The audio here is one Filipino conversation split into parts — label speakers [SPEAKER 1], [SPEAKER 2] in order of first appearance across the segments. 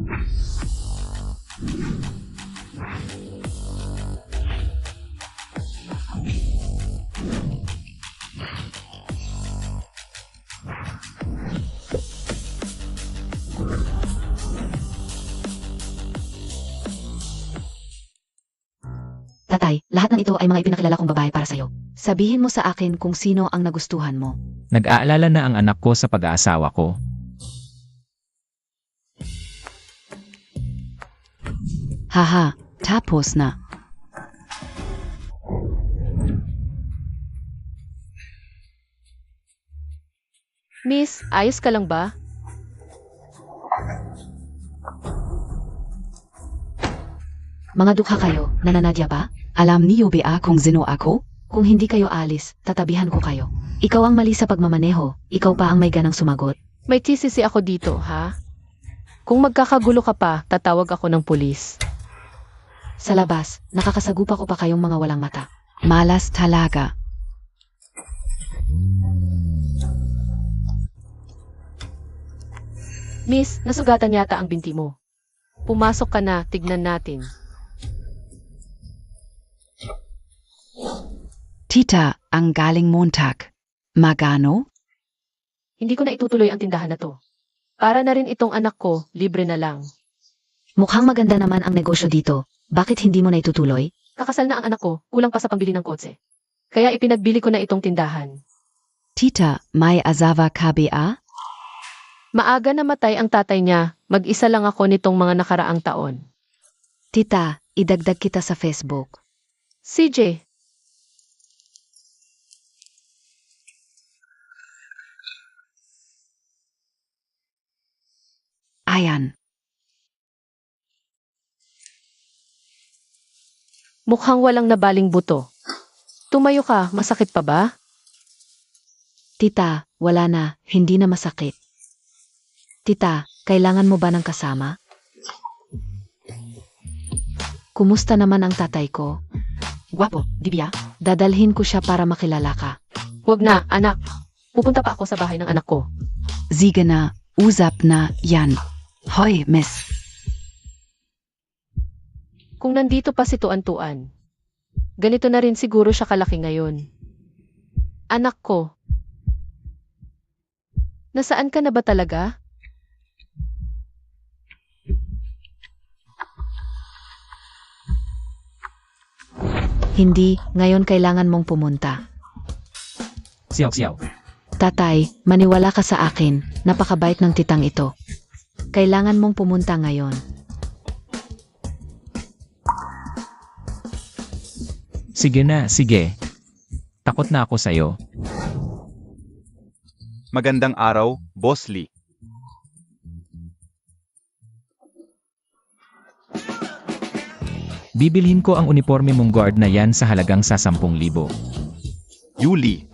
[SPEAKER 1] Tatay, lahat ng ito ay mga ipinakilala kong babae para sa'yo. Sabihin mo sa akin kung sino ang nagustuhan mo.
[SPEAKER 2] Nag-aalala na ang anak ko sa pag-aasawa ko.
[SPEAKER 1] Haha, tapos na.
[SPEAKER 3] Miss, ayos ka lang ba?
[SPEAKER 1] Mga dukha kayo, nananadya ba? Alam niyo ba kung sino ako? Kung hindi kayo alis, tatabihan ko kayo. Ikaw ang mali sa pagmamaneho, ikaw pa ang may ganang sumagot.
[SPEAKER 3] May tsisisi ako dito, ha? Kung magkakagulo ka pa, tatawag ako ng pulis.
[SPEAKER 1] Sa labas, nakakasagupa ko pa kayong mga walang mata. Malas talaga.
[SPEAKER 3] Miss, nasugatan yata ang binti mo. Pumasok ka na, tignan natin.
[SPEAKER 1] Tita, ang galing Montag. Magano?
[SPEAKER 3] Hindi ko na itutuloy ang tindahan na to. Para na rin itong anak ko, libre na lang.
[SPEAKER 1] Mukhang maganda naman ang negosyo dito. Bakit hindi mo na itutuloy?
[SPEAKER 3] Kakasal na ang anak ko, kulang pa sa pambili ng kotse. Kaya ipinagbili ko na itong tindahan.
[SPEAKER 1] Tita, may asawa ka ba?
[SPEAKER 3] Maaga namatay ang tatay niya, mag-isa lang ako nitong mga nakaraang taon.
[SPEAKER 1] Tita, idagdag kita sa Facebook.
[SPEAKER 3] CJ,
[SPEAKER 1] Ayan.
[SPEAKER 3] mukhang walang nabaling buto. Tumayo ka, masakit pa ba?
[SPEAKER 1] Tita, wala na, hindi na masakit. Tita, kailangan mo ba ng kasama? Kumusta naman ang tatay ko? Gwapo, di ba? Dadalhin ko siya para makilala ka.
[SPEAKER 3] Huwag na, anak. Pupunta pa ako sa bahay ng anak ko.
[SPEAKER 1] Sige na, usap na, yan. Hoy, miss.
[SPEAKER 3] Kung nandito pa si Tuan-Tuan, ganito na rin siguro siya kalaki ngayon. Anak ko, nasaan ka na ba talaga?
[SPEAKER 1] Hindi, ngayon kailangan mong pumunta.
[SPEAKER 2] Siyaw.
[SPEAKER 1] Tatay, maniwala ka sa akin, napakabait ng titang ito. Kailangan mong pumunta ngayon.
[SPEAKER 2] Sige na, sige. Takot na ako sa'yo.
[SPEAKER 4] Magandang araw, Boss Lee.
[SPEAKER 2] Bibilhin ko ang uniforme mong guard na yan sa halagang sa 10,000.
[SPEAKER 4] Yuli.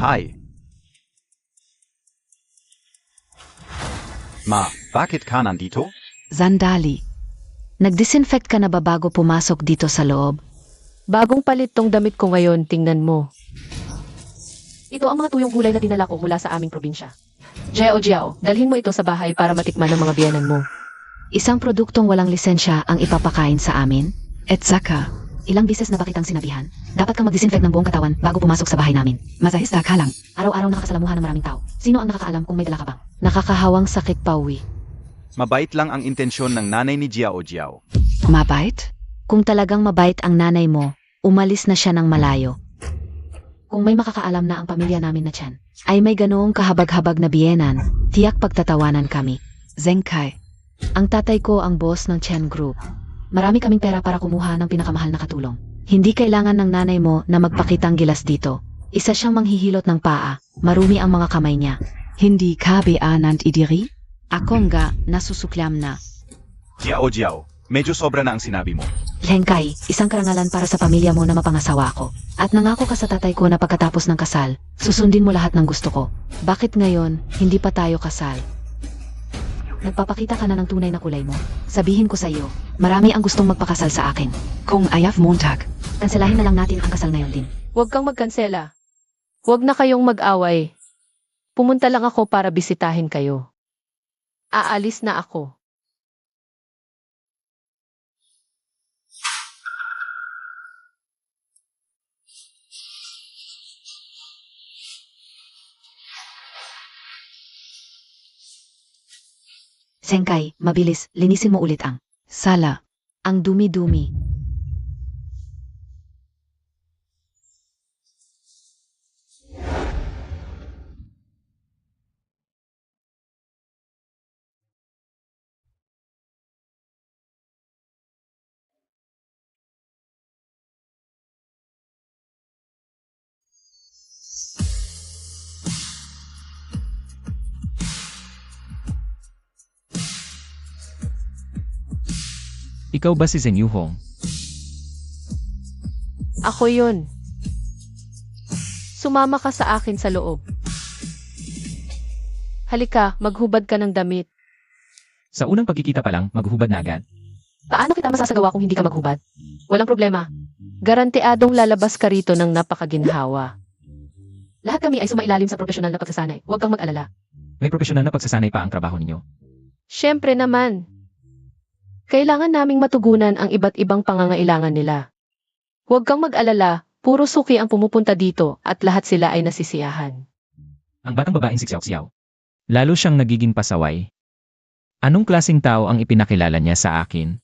[SPEAKER 4] Hi. Ma, bakit ka nandito?
[SPEAKER 1] Sandali. Nag-disinfect ka na ba bago pumasok dito sa loob?
[SPEAKER 3] Bagong palit tong damit ko ngayon, tingnan mo. Ito ang mga tuyong gulay na dinala ko mula sa aming probinsya. Jiao, dalhin mo ito sa bahay para matikman ng mga biyanan mo.
[SPEAKER 1] Isang produktong walang lisensya ang ipapakain sa amin? Et saka, ilang bises na ba kitang sinabihan? Dapat kang mag-disinfect ng buong katawan bago pumasok sa bahay namin. Masahista ka lang. Araw-araw nakakasalamuhan ng maraming tao. Sino ang nakakaalam kung may dala ka bang? Nakakahawang sakit pauwi.
[SPEAKER 4] Mabait lang ang intensyon ng nanay ni Jiao.
[SPEAKER 1] Mabait? Kung talagang mabait ang nanay mo, umalis na siya ng malayo. Kung may makakaalam na ang pamilya namin na tiyan, ay may ganoong kahabag-habag na biyenan, tiyak pagtatawanan kami. Zenkai. Ang tatay ko ang boss ng Chen Group. Marami kaming pera para kumuha ng pinakamahal na katulong. Hindi kailangan ng nanay mo na magpakitang gilas dito. Isa siyang manghihilot ng paa, marumi ang mga kamay niya. Hindi ka ba nant idiri? Ako nga, nasusuklam na.
[SPEAKER 4] Jiao, medyo sobra na ang sinabi mo.
[SPEAKER 1] Lengkai, isang karangalan para sa pamilya mo na mapangasawa ko. At nangako ka sa tatay ko na pagkatapos ng kasal, susundin mo lahat ng gusto ko. Bakit ngayon, hindi pa tayo kasal? Nagpapakita ka na ng tunay na kulay mo. Sabihin ko sa iyo, marami ang gustong magpakasal sa akin. Kung ayaw Montag, kanselahin na lang natin ang kasal ngayon din.
[SPEAKER 3] Huwag kang magkansela. Huwag na kayong mag-away. Pumunta lang ako para bisitahin kayo. Aalis na ako.
[SPEAKER 1] Senkai, mabilis, linisin mo ulit ang sala. Ang dumi-dumi.
[SPEAKER 2] Ikaw ba si Zhen Yuhong?
[SPEAKER 3] Ako yun. Sumama ka sa akin sa loob. Halika, maghubad ka ng damit.
[SPEAKER 2] Sa unang pagkikita pa lang, maghubad na agad.
[SPEAKER 3] Paano kita masasagawa kung hindi ka maghubad? Walang problema. Garantiadong lalabas ka rito ng napakaginhawa. Lahat kami ay sumailalim sa profesional na pagsasanay. Huwag kang mag-alala.
[SPEAKER 2] May profesional na pagsasanay pa ang trabaho ninyo.
[SPEAKER 3] Siyempre naman. Kailangan naming matugunan ang iba't ibang pangangailangan nila. Huwag kang mag-alala, puro suki ang pumupunta dito at lahat sila ay nasisiyahan.
[SPEAKER 2] Ang batang babaeng si Xiao Xiao. Lalo siyang nagiging pasaway. Anong klaseng tao ang ipinakilala niya sa akin?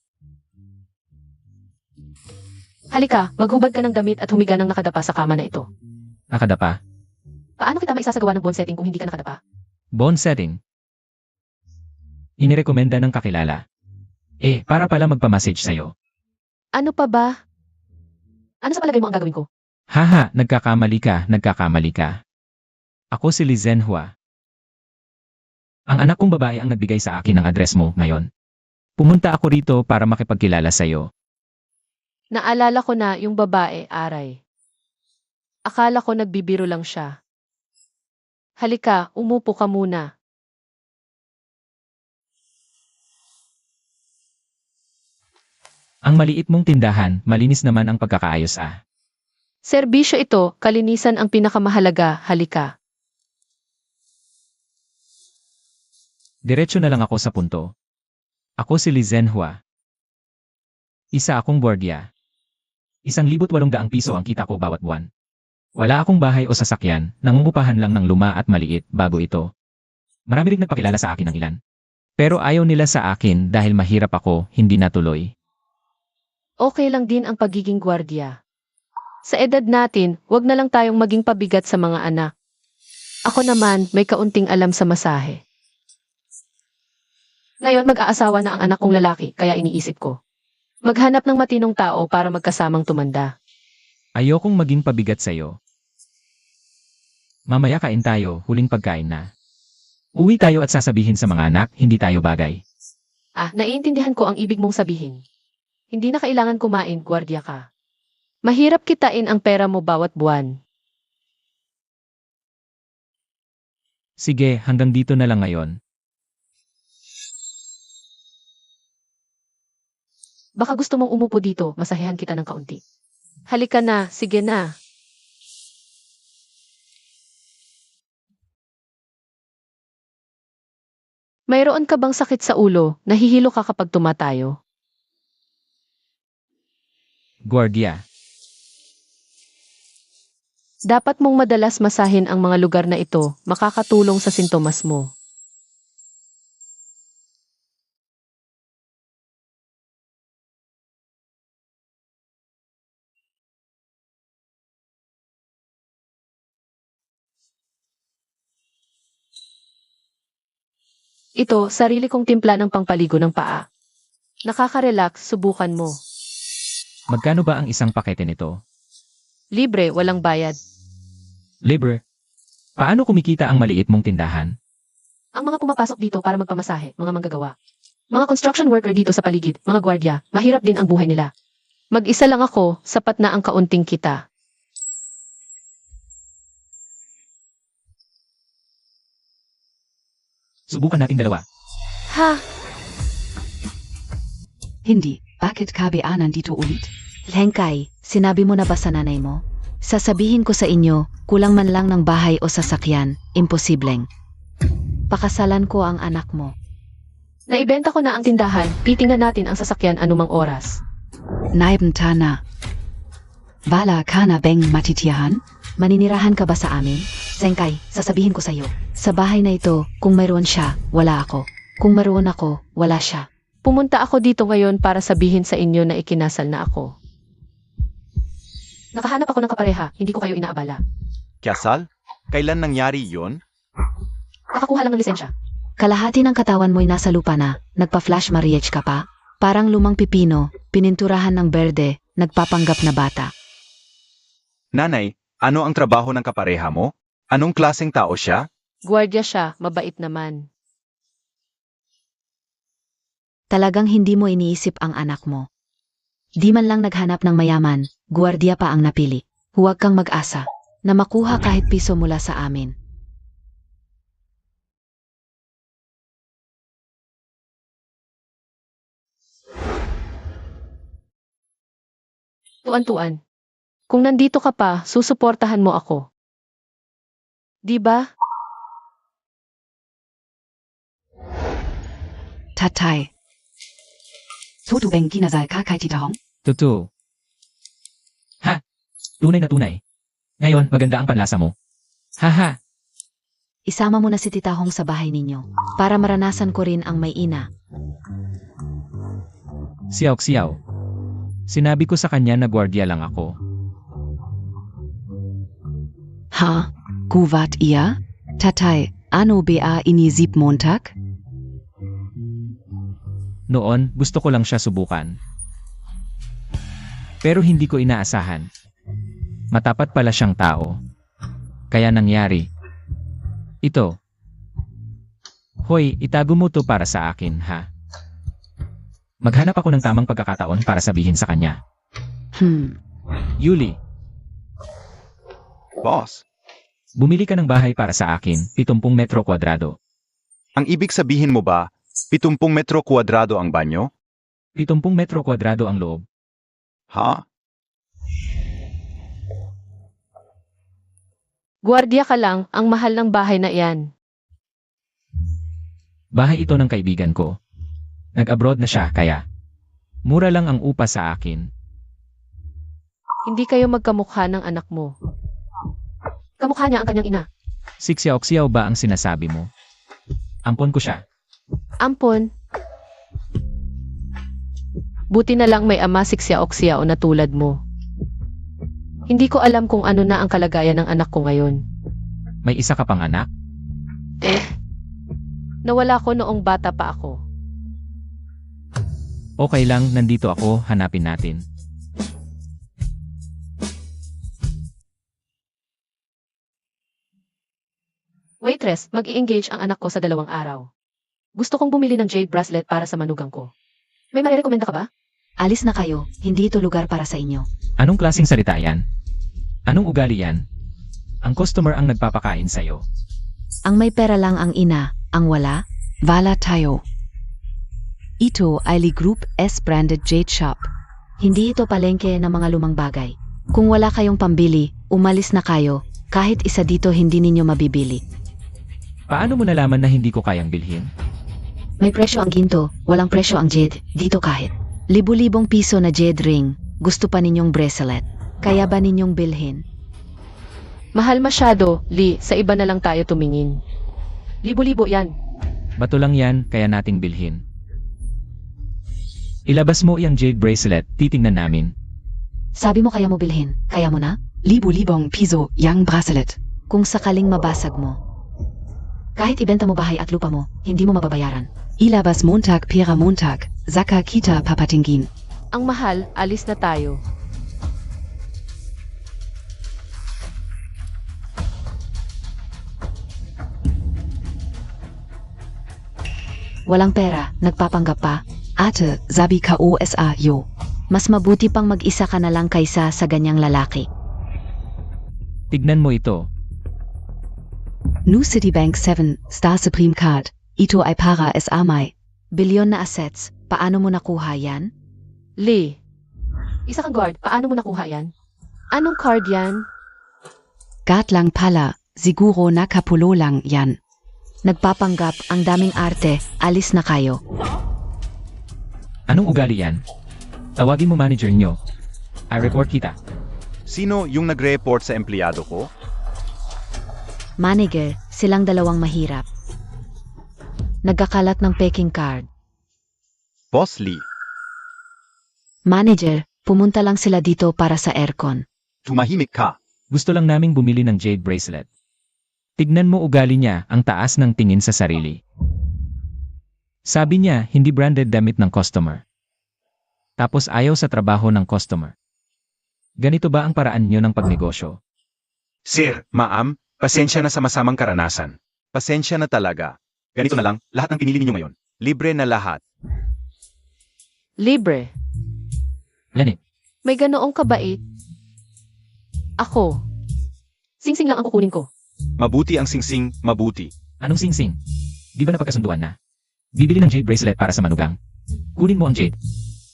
[SPEAKER 3] Halika, maghubad ka ng damit at humiga ng nakadapa sa kama na ito.
[SPEAKER 2] Nakadapa?
[SPEAKER 3] Paano kita maisasagawa ng bone setting kung hindi ka nakadapa?
[SPEAKER 2] Bone setting? Inirekomenda ng kakilala. Para pala magpamassage sa'yo.
[SPEAKER 3] Ano pa ba? Ano sa palagay mo ang gagawin ko?
[SPEAKER 2] Haha, nagkakamali ka. Ako si Li Zhenhua. Ang anak kong babae ang nagbigay sa akin ng address mo ngayon. Pumunta ako rito para makipagkilala sa'yo.
[SPEAKER 3] Naalala ko na yung babae, Aray. Akala ko nagbibiro lang siya. Halika, umupo ka muna.
[SPEAKER 2] Ang maliit mong tindahan, malinis naman ang pagkakaayos ah.
[SPEAKER 3] Serbisyo ito, kalinisan ang pinakamahalaga, halika.
[SPEAKER 2] Diretso na lang ako sa punto. Ako si Li Zhenhua. Isa akong gwardiya. 1,800 piso ang kita ko bawat buwan. Wala akong bahay o sasakyan, nangungupahan lang ng luma at maliit bago ito. Marami rin nagpakilala sa akin ng ilan. Pero ayaw nila sa akin dahil mahirap ako, hindi natuloy.
[SPEAKER 3] Okay lang din ang pagiging gwardiya. Sa edad natin, wag na lang tayong maging pabigat sa mga anak. Ako naman, may kaunting alam sa masahe. Ngayon mag-aasawa na ang anak kong lalaki, kaya iniisip ko. Maghanap ng matinong tao para magkasamang tumanda.
[SPEAKER 2] Ayokong maging pabigat sa'yo. Mamaya kain tayo, huling pagkain na. Uwi tayo at sasabihin sa mga anak, hindi tayo bagay.
[SPEAKER 3] Naiintindihan ko ang ibig mong sabihin. Hindi na kailangan kumain, gwardiya ka. Mahirap kitain ang pera mo bawat buwan.
[SPEAKER 2] Sige, hanggang dito na lang ngayon.
[SPEAKER 3] Baka gusto mong umupo dito, masahehan kita ng kaunti. Halika na, sige na. Mayroon ka bang sakit sa ulo? Nahihilo ka kapag tumatayo?
[SPEAKER 2] Gwardiya.
[SPEAKER 3] Dapat mong madalas masahin ang mga lugar na ito, makakatulong sa sintomas mo. Ito, sarili kong timpla ng pangpaligo ng paa. Nakaka-relax, subukan mo.
[SPEAKER 2] Magkano ba ang isang pakete nito?
[SPEAKER 3] Libre, walang bayad.
[SPEAKER 2] Libre. Paano kumikita ang maliit mong tindahan?
[SPEAKER 3] Ang mga pumapasok dito para magpamasahe, mga manggagawa. Mga construction worker dito sa paligid, mga gwardiya, mahirap din ang buhay nila. Mag-isa lang ako, sapat na ang kaunting kita.
[SPEAKER 2] Subukan nating dalawa.
[SPEAKER 3] Ha?
[SPEAKER 1] Hindi, bakit ka nandito ulit? Lengkai, sinabi mo na ba sa nanay mo? Sasabihin ko sa inyo, Kulang man lang ng bahay o sasakyan, imposibleng. Pakasalan ko ang anak mo.
[SPEAKER 3] Naibenta ko na ang tindahan, titingnan natin ang sasakyan anumang oras.
[SPEAKER 1] Naibentana. Bala ka na beng matitiyahan? Maninirahan ka ba sa amin? Sengkay, sasabihin ko sa'yo. Sa bahay na ito, kung mayroon siya, wala ako. Kung mayroon ako, wala siya.
[SPEAKER 3] Pumunta ako dito ngayon para sabihin sa inyo na ikinasal na ako. Nakahanap ako ng kapareha, hindi ko kayo inaabala.
[SPEAKER 4] Kasal? Kailan nangyari yon?
[SPEAKER 3] Kakakuha lang ng lisensya.
[SPEAKER 1] Kalahati ng katawan mo'y nasa lupa na, nagpa-flash mariage ka pa? Parang lumang pipino, pininturahan ng berde, nagpapanggap na bata.
[SPEAKER 4] Nanay, ano ang trabaho ng kapareha mo? Anong klaseng tao siya?
[SPEAKER 3] Guardia siya, mabait naman.
[SPEAKER 1] Talagang hindi mo iniisip ang anak mo. Di man lang naghanap ng mayaman, guardia pa ang napili. Huwag kang mag-asa na makuha kahit piso mula sa amin.
[SPEAKER 3] Tuan-tuan. Kung nandito ka pa, susuportahan mo ako. Di ba?
[SPEAKER 1] Tatay. Sotubeng kinasal ka kay Tita Hong?
[SPEAKER 2] Totoo. Ha? Tunay na tunay. Ngayon, maganda ang panlasa mo. Haha.
[SPEAKER 1] Isama mo na si Tita Hong sa bahay ninyo para maranasan ko rin ang may ina.
[SPEAKER 2] Siyaw. Sinabi ko sa kanya na gwardiya lang ako.
[SPEAKER 1] Ha? Kuwat iya? Tatay, ano ba inisip Montag?
[SPEAKER 2] Noon, gusto ko lang siya subukan. Pero hindi ko inaasahan. Matapat pala siyang tao. Kaya nangyari. Ito. Hoy, itago mo to para sa akin, ha? Maghanap ako ng tamang pagkakataon para sabihin sa kanya. Yuli,
[SPEAKER 4] Boss,
[SPEAKER 2] bumili ka ng bahay para sa akin, 70 metro kwadrado.
[SPEAKER 4] ang ibig sabihin mo ba, 70 metro kwadrado ang banyo?
[SPEAKER 2] 70 metro kwadrado ang loob.
[SPEAKER 4] Ha?
[SPEAKER 3] Guardia ka lang, ang mahal ng bahay na iyan.
[SPEAKER 2] Bahay ito ng kaibigan ko. Nag-abroad na siya, kaya mura lang ang upa sa akin.
[SPEAKER 3] Hindi kayo magkamukha ng anak mo. Kamukha niya ang kanyang ina.
[SPEAKER 2] Siksiyaw ba ang sinasabi mo? Ampon ko siya.
[SPEAKER 3] Ampon. Buti na lang may ama siksyaok-siyaw na tulad mo. Hindi ko alam kung ano na ang kalagayan ng anak ko ngayon.
[SPEAKER 2] May isa ka pang anak?
[SPEAKER 3] Nawala ko noong bata pa ako.
[SPEAKER 2] Okay lang, nandito ako, hanapin natin.
[SPEAKER 3] Waitress, mag-i-engage ang anak ko sa 2 araw. Gusto kong bumili ng jade bracelet para sa manugang ko. May marirekomenda ka ba?
[SPEAKER 1] Alis na kayo, hindi ito lugar para sa inyo.
[SPEAKER 2] Anong klaseng salita yan? Anong ugali yan? Ang customer ang nagpapakain sa'yo.
[SPEAKER 1] Ang may pera lang ang ina, ang wala, wala tayo. Ito ay Lee Group S branded jade shop. Hindi ito palengke ng mga lumang bagay. Kung wala kayong pambili, umalis na kayo. Kahit isa dito hindi ninyo mabibili.
[SPEAKER 2] Paano mo nalaman na hindi ko kayang bilhin?
[SPEAKER 1] May presyo ang ginto, walang presyo ang jade, dito kahit. Libu-libong piso na jade ring, gusto pa ninyong bracelet. Kaya ba ninyong bilhin?
[SPEAKER 3] Mahal masyado, Lee, sa iba na lang tayo tumingin. Libo-libo yan.
[SPEAKER 2] Bato lang yan, kaya nating bilhin. Ilabas mo yung jade bracelet, titingnan namin.
[SPEAKER 1] Sabi mo kaya mo bilhin, kaya mo na? Libu-libong piso, yang bracelet. Kung sakaling mabasag mo. Kahit ibenta mo bahay at lupa mo, hindi mo mababayaran. Ilabas Montag pera Montag, Saka kita papatingin.
[SPEAKER 3] Ang mahal, alis na tayo.
[SPEAKER 1] Walang pera, nagpapanggap pa. Ate, sabi ka OSA yo. Mas mabuti pang mag-isa ka na lang kaysa sa ganyang lalaki.
[SPEAKER 2] Tignan mo ito.
[SPEAKER 1] New Citibank 7 Star Supreme Card. Ito ay para sa may bilyon na assets. Paano mo nakuha yan?
[SPEAKER 3] Lee, isa kang guard, paano mo nakuha yan? Anong card yan?
[SPEAKER 5] Gat lang pala, siguro nakapulo lang yan.
[SPEAKER 1] Nagpapanggap, ang daming arte, alis na kayo.
[SPEAKER 2] Anong ugali yan? Tawagin mo manager nyo. I report kita.
[SPEAKER 4] Sino yung nagre-report sa empleyado ko?
[SPEAKER 1] Manager, silang dalawang mahirap. Nagkakalat ng peking card.
[SPEAKER 4] Boss Lee,
[SPEAKER 1] Manager, pumunta lang sila dito para sa aircon.
[SPEAKER 4] tumahimik ka.
[SPEAKER 2] Gusto lang naming bumili ng jade bracelet. Tignan mo ugali niya, ang taas ng tingin sa sarili. Sabi niya, hindi branded damit ng customer. Tapos ayaw sa trabaho ng customer. Ganito ba ang paraan niyo ng pagnegosyo?
[SPEAKER 4] Sir, ma'am, pasensya na sa masamang karanasan. Pasensya na talaga. Ganito na lang, lahat ng pinili ninyo ngayon. Libre na lahat.
[SPEAKER 3] Libre.
[SPEAKER 2] Lanit,
[SPEAKER 3] May ganoong kabait. Ako. Singsing lang ang kukunin ko.
[SPEAKER 4] Mabuti ang singsing, mabuti.
[SPEAKER 2] anong singsing? Di ba napagkasunduan na? Bibili ng jade bracelet para sa manugang. Kunin mo ang jade.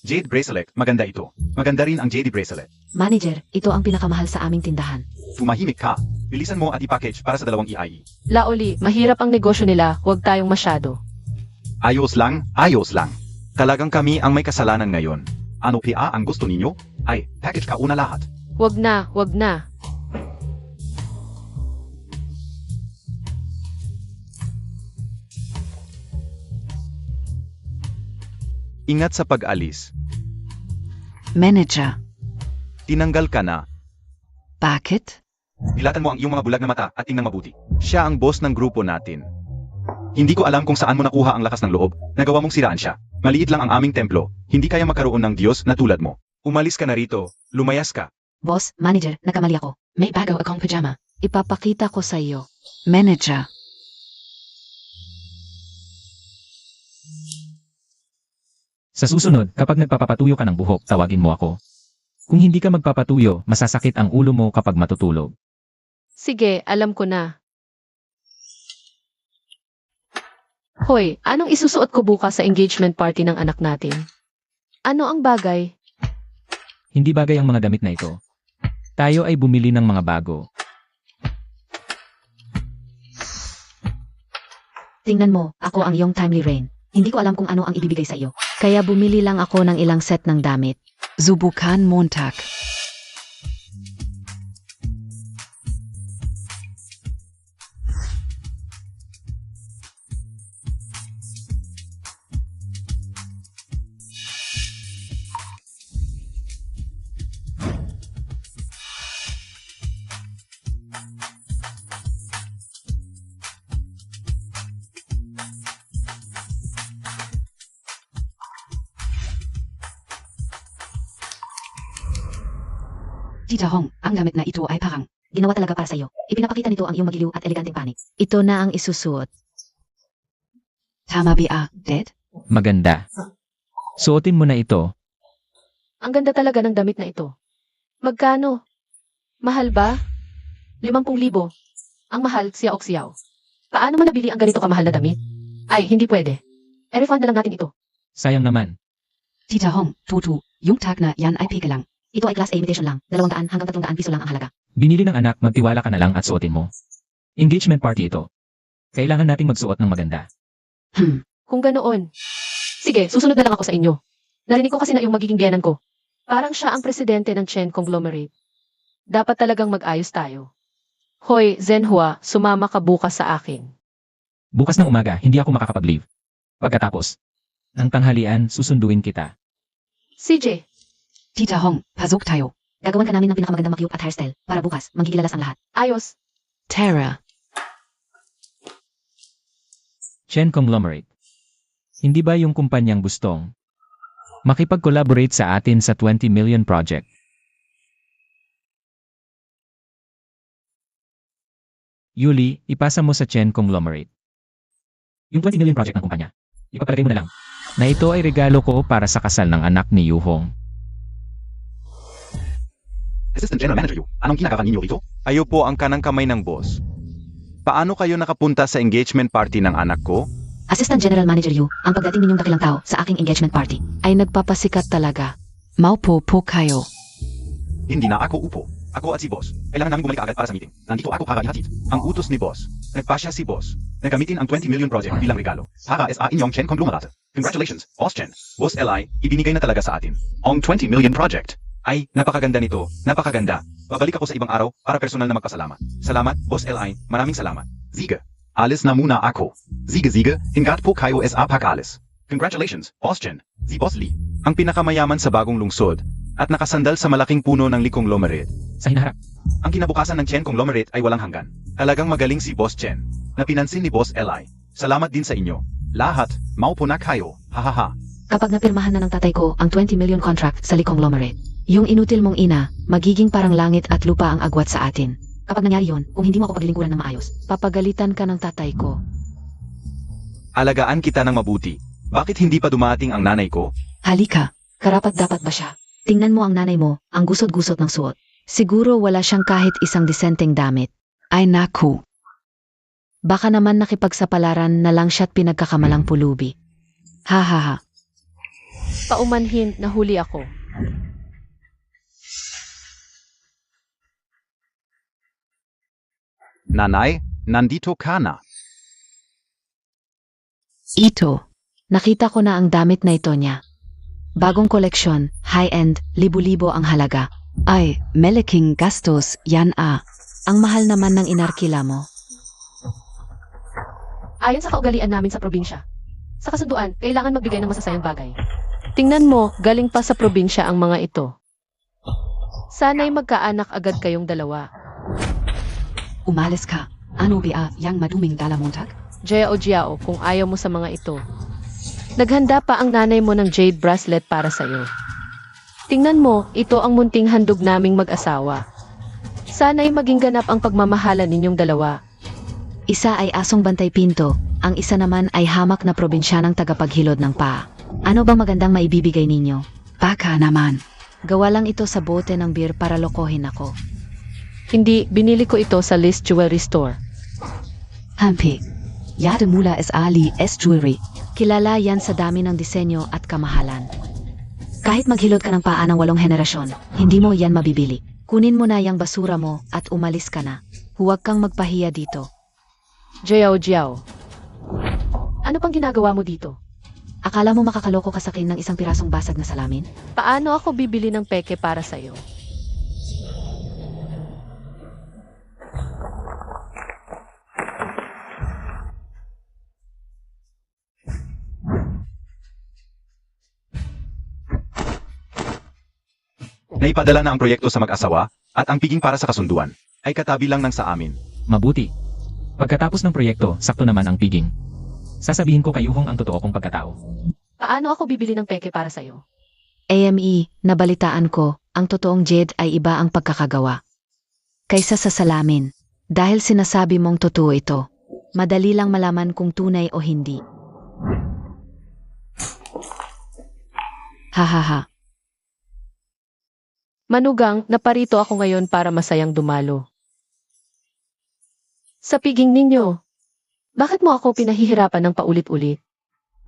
[SPEAKER 4] Jade bracelet, maganda ito. Maganda rin ang jade bracelet.
[SPEAKER 1] Manager, ito ang pinakamahal sa aming tindahan.
[SPEAKER 4] Tumahimik ka. Bilisan mo at i-package para sa dalawang EIE.
[SPEAKER 3] Laoli, mahirap ang negosyo nila, huwag tayong masyado.
[SPEAKER 4] Ayos lang, ayos lang. Talagang kami ang may kasalanan ngayon. Ano pa ang gusto ninyo? Ay, package ka una lahat.
[SPEAKER 3] Huwag na, huwag na.
[SPEAKER 4] Ingat sa pag-alis.
[SPEAKER 5] Manager,
[SPEAKER 4] Tinanggal ka na.
[SPEAKER 5] bakit?
[SPEAKER 4] Dilatan mo ang iyong mga bulag na mata at tingnan mabuti. Siya ang boss ng grupo natin. Hindi ko alam kung saan mo nakuha ang lakas ng loob. Nagawa mong siraan siya. Maliit lang ang aming templo. Hindi kaya magkaroon ng Diyos na tulad mo. Umalis ka na rito. Lumayas ka.
[SPEAKER 1] Boss, manager, nagkamali ako. May bago akong pajama. Ipapakita ko sa iyo.
[SPEAKER 5] Manager,
[SPEAKER 2] Sa susunod, kapag nagpapapatuyo ka ng buhok, tawagin mo ako. Kung hindi ka magpapatuyo, masasakit ang ulo mo kapag matutulog.
[SPEAKER 3] Sige, alam ko na. Hoy, anong isusuot ko bukas sa engagement party ng anak natin? Ano ang bagay?
[SPEAKER 2] Hindi bagay ang mga damit na ito. Tayo ay bumili ng mga bago.
[SPEAKER 1] Tingnan mo, ako ang iyong timely rain. Hindi ko alam kung ano ang ibibigay sa iyo. Kaya bumili lang ako ng ilang set ng damit.
[SPEAKER 5] subukan Montag.
[SPEAKER 1] Tita Hong, ang gamit na ito ay parang ginawa talaga para sa iyo. Ipinapakita nito ang iyong magiliw at eleganteng panig. Ito na ang isusuot.
[SPEAKER 5] Tama ba, Dad?
[SPEAKER 2] Maganda. Suotin mo na ito.
[SPEAKER 3] Ang ganda talaga ng damit na ito. Magkano? Mahal ba? 50,000. Ang mahal, siyaw-siyaw. Paano mo nabili ang ganito kamahal na damit? Ay, hindi pwede. E-refund na lang natin ito.
[SPEAKER 2] Sayang naman.
[SPEAKER 5] Tita Hong, tutu, yung tag na yan ay pika lang.
[SPEAKER 1] Ito ay class A imitation lang. 200 hanggang 300 piso lang ang halaga.
[SPEAKER 2] Binili ng anak, magtiwala ka na lang at suotin mo. Engagement party ito. Kailangan nating magsuot ng maganda.
[SPEAKER 3] Kung ganoon. Sige, susunod na lang ako sa inyo. Narinig ko kasi na yung magiging biyanan ko. Parang siya ang presidente ng Chen Conglomerate. Dapat talagang mag-ayos tayo. Hoy, Zenhua, sumama ka bukas sa akin.
[SPEAKER 2] Bukas ng umaga, hindi ako makakapag-leave. Pagkatapos ng tanghalian, susunduin kita.
[SPEAKER 3] CJ,
[SPEAKER 5] Tita Hong, pasok tayo.
[SPEAKER 1] Gagawan ka namin ng pinakamagandang makyuk at hairstyle para bukas magkikilalas ang lahat.
[SPEAKER 3] ayos.
[SPEAKER 5] Tara,
[SPEAKER 2] Chen Conglomerate. Hindi ba yung kumpanyang gustong makipag-collaborate sa atin sa 20 million project? Yuli, ipasa mo sa Chen Conglomerate. Yung 20 million project ng kumpanya. Ipapalagay mo na lang na ito ay regalo ko para sa kasal ng anak ni Yu Hong.
[SPEAKER 4] Assistant General Manager Yu, anong ginagawa ninyo rito? Ayo po ang kanang kamay ng boss. Paano kayo nakapunta sa engagement party ng anak ko?
[SPEAKER 1] Assistant General Manager Yu, ang pagdating ninyong dakilang tao sa aking engagement party ay nagpapasikat talaga.
[SPEAKER 5] maupo po kayo.
[SPEAKER 4] Hindi na ako upo. Ako at si boss. Kailangan namin bumalik agad para sa meeting. Nandito ako para ihatid. Ang utos ni boss. Nagpasya si boss. Nagamitin ang 20 million project bilang regalo. Para sa inyong Chen Conglomerate. Congratulations, Boss Chen. Boss Li, ibinigay na talaga sa atin. Ang 20 million project. Ay, napakaganda nito. Napakaganda. Babalik ako sa ibang araw para personal na magpasalamat. Salamat, Boss Li. Maraming salamat. Ziga. Alis na muna ako. Ziga, hingat po kayo sa pag-alis. Congratulations, Boss Chen. Si Boss Li. Ang pinakamayaman sa bagong lungsod at nakasandal sa malaking puno ng Li Conglomerate.
[SPEAKER 2] Sa hinaharap.
[SPEAKER 4] Ang kinabukasan ng Chen Conglomerate ay walang hanggan. Talagang magaling si Boss Chen. Napinansin ni Boss Li. Salamat din sa inyo. Lahat, maupo na kayo. Hahaha.
[SPEAKER 1] Kapag napirmahan na ng tatay ko ang 20 million contract sa Li Conglomerate, yung inutil mong ina, magiging parang langit at lupa ang agwat sa atin. Kapag nangyari yon, kung hindi mo ako paglilingkuran ng maayos, papagalitan ka ng tatay ko.
[SPEAKER 4] Alagaan kita ng mabuti. Bakit hindi pa dumating ang nanay ko?
[SPEAKER 1] Halika, karapat dapat ba siya? Tingnan mo ang nanay mo, ang gusot-gusot ng suot. Siguro wala siyang kahit isang disenteng damit. Ay naku. Baka naman nakipagsapalaran na lang siya't pinagkakamalang pulubi. Ha ha ha.
[SPEAKER 3] Paumanhin, nahuli ako.
[SPEAKER 4] Nanay, nandito ka na.
[SPEAKER 1] Ito. Nakita ko na ang damit na ito niya. Bagong koleksyon, high-end, libo-libo ang halaga.
[SPEAKER 5] Ay, meleking gastos, yan a.
[SPEAKER 1] Ang mahal naman ng inarkila mo.
[SPEAKER 3] Ayon sa kaugalian namin sa probinsya. Sa kasunduan, kailangan magbigay ng masasayang bagay. Tingnan mo, galing pa sa probinsya ang mga ito. Sana'y magkaanak agad kayong dalawa.
[SPEAKER 5] Umalis ka. Ano ba yang maduming dalamontag?
[SPEAKER 3] Jiao, kung ayaw mo sa mga ito. Naghanda pa ang nanay mo ng jade bracelet para sa'yo. Tingnan mo, ito ang munting handog naming mag-asawa. Sana'y maging ganap ang pagmamahalan ninyong dalawa.
[SPEAKER 1] Isa ay asong bantay pinto, ang isa naman ay hamak na probinsyanang tagapaghilod ng paa. Ano bang magandang maibibigay ninyo?
[SPEAKER 5] Baka naman.
[SPEAKER 1] Gawa lang ito sa bote ng beer para lokohin ako.
[SPEAKER 3] Hindi, binili ko ito sa Liz Jewelry Store.
[SPEAKER 5] Hampi. Yade mula es Ali es jewelry.
[SPEAKER 1] Kilala yan sa dami ng disenyo at kamahalan. Kahit maghilod ka ng paa ng 8 henerasyon, hindi mo yan mabibili. Kunin mo na yung basura mo at umalis ka na. Huwag kang magpahiya dito.
[SPEAKER 3] Jiao. Ano pang ginagawa mo dito?
[SPEAKER 1] Akala mo makakaloko ka sa akin ng isang pirasong basag na salamin?
[SPEAKER 3] Paano ako bibili ng peke para sa'yo?
[SPEAKER 4] Naipadala na ang proyekto sa mag-asawa at ang piging para sa kasunduan ay katabi lang ng sa amin.
[SPEAKER 2] Mabuti. Pagkatapos ng proyekto, sakto naman ang piging. Sasabihin ko kay Yuhong ang totoo kong pagkatao.
[SPEAKER 3] Paano ako bibili ng peke para sa'yo?
[SPEAKER 1] AME, nabalitaan ko, ang totoong jade ay iba ang pagkakagawa. Kaysa sa salamin. Dahil sinasabi mong totoo ito, madali lang malaman kung tunay o hindi. Hahaha.
[SPEAKER 3] Manugang, naparito ako ngayon para masayang dumalo. Sa piging ninyo, bakit mo ako pinahihirapan ng paulit-ulit?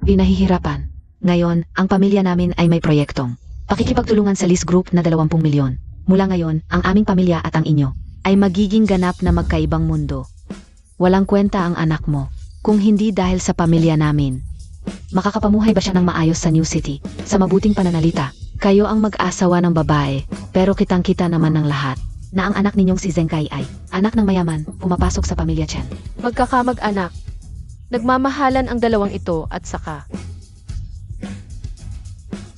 [SPEAKER 1] Pinahihirapan. Ngayon, ang pamilya namin ay may proyektong pakikipagtulungan sa Liz Group na 20 milyon. Mula ngayon, ang aming pamilya at ang inyo ay magiging ganap na magkaibang mundo. Walang kwenta ang anak mo, kung hindi dahil sa pamilya namin. Makakapamuhay ba siya ng maayos sa New City, sa mabuting pananalita? Kayo ang mag-asawa ng babae, pero kitang-kita naman ng lahat na ang anak ninyong si Zengkai ay anak ng mayaman, pumapasok sa pamilya Chen.
[SPEAKER 3] Magkakamag-anak. Nagmamahalan ang dalawang ito at saka.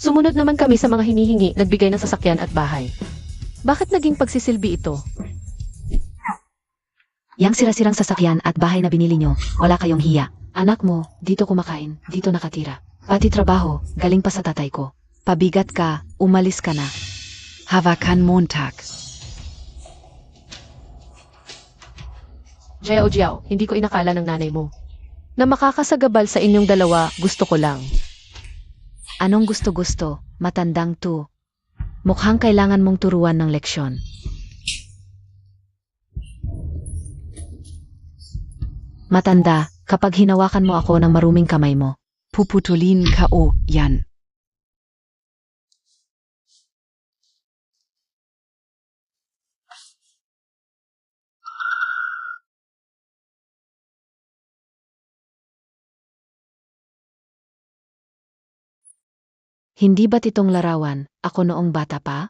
[SPEAKER 3] Sumunod naman kami sa mga hinihingi, nagbigay ng sasakyan at bahay. Bakit naging pagsisilbi ito?
[SPEAKER 1] Yang sira-sirang sasakyan at bahay na binili nyo, wala kayong hiya. Anak mo, dito kumakain, dito nakatira. Pati trabaho, galing pa sa tatay ko. Pabigat ka, umalis ka na.
[SPEAKER 5] Havakan Montag.
[SPEAKER 3] Jiao, hindi ko inakala ng nanay mo. Na makakasagabal sa inyong dalawa, gusto ko lang.
[SPEAKER 1] Anong gusto-gusto, matandang to? Mukhang kailangan mong turuan ng leksyon. Matanda, kapag hinawakan mo ako ng maruming kamay mo,
[SPEAKER 5] Puputulin kao, yan.
[SPEAKER 1] Hindi ba't itong larawan, ako noong bata pa?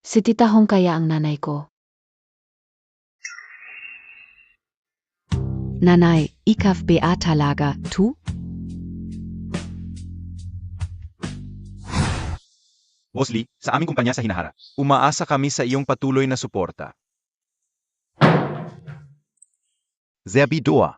[SPEAKER 1] Si Tita Hong kaya ang nanay ko.
[SPEAKER 5] Nanay, ikaf Beata Lager, tu?
[SPEAKER 4] Boss Lee, sa aming kumpanya sa Hinahara, umaasa kami sa iyong patuloy na suporta. Zerbidoa.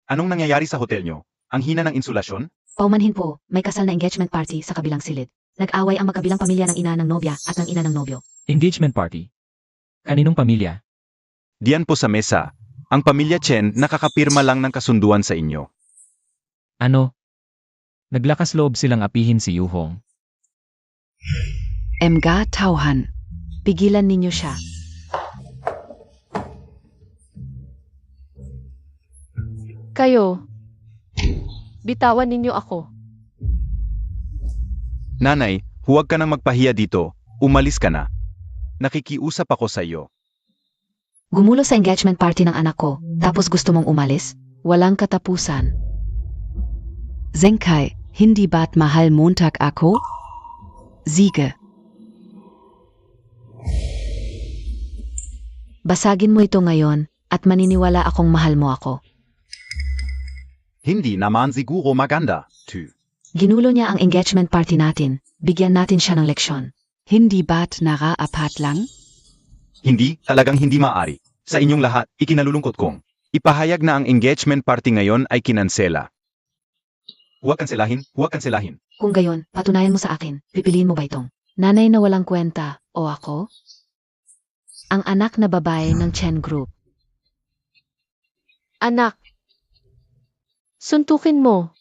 [SPEAKER 4] Anong nangyayari sa hotel nyo? Ang hina ng insulasyon?
[SPEAKER 1] Paumanhin po, may kasal na engagement party sa kabilang silid. Nag-away ang magkabilang pamilya ng ina ng nobya at ng ina ng nobyo.
[SPEAKER 2] Engagement party. Kaninong pamilya?
[SPEAKER 4] Diyan po sa mesa, ang pamilya Chen nakakapirma lang ng kasunduan sa inyo.
[SPEAKER 2] Ano? Naglakas loob silang apihin si Yuhong.
[SPEAKER 5] Emga Tauhan.
[SPEAKER 1] Pigilan ninyo siya.
[SPEAKER 3] Kayo, bitawan ninyo ako.
[SPEAKER 4] Nanay, huwag ka nang magpahiya dito, umalis ka na. Nakikiusap ako sa iyo.
[SPEAKER 1] Gumulo sa engagement party ng anak ko, tapos gusto mong umalis? Walang katapusan.
[SPEAKER 5] Zenkai, hindi ba't mahal Montag ako? Siege.
[SPEAKER 1] Basagin mo ito ngayon, at maniniwala akong mahal mo ako.
[SPEAKER 4] Hindi naman siguro maganda, tu.
[SPEAKER 1] Ginulo niya ang engagement party natin, bigyan natin siya ng leksyon.
[SPEAKER 5] Hindi ba't naraapat lang?
[SPEAKER 4] Hindi, talagang hindi maaari. Sa inyong lahat, ikinalulungkot kong ipahayag na ang engagement party ngayon ay kinansela. Huwag kanselahin, huwag kanselahin.
[SPEAKER 1] Kung gayon, patunayan mo sa akin, pipiliin mo ba itong nanay na walang kwenta o ako? Ang anak na babae ng Chen Group.
[SPEAKER 3] Anak, suntukin mo.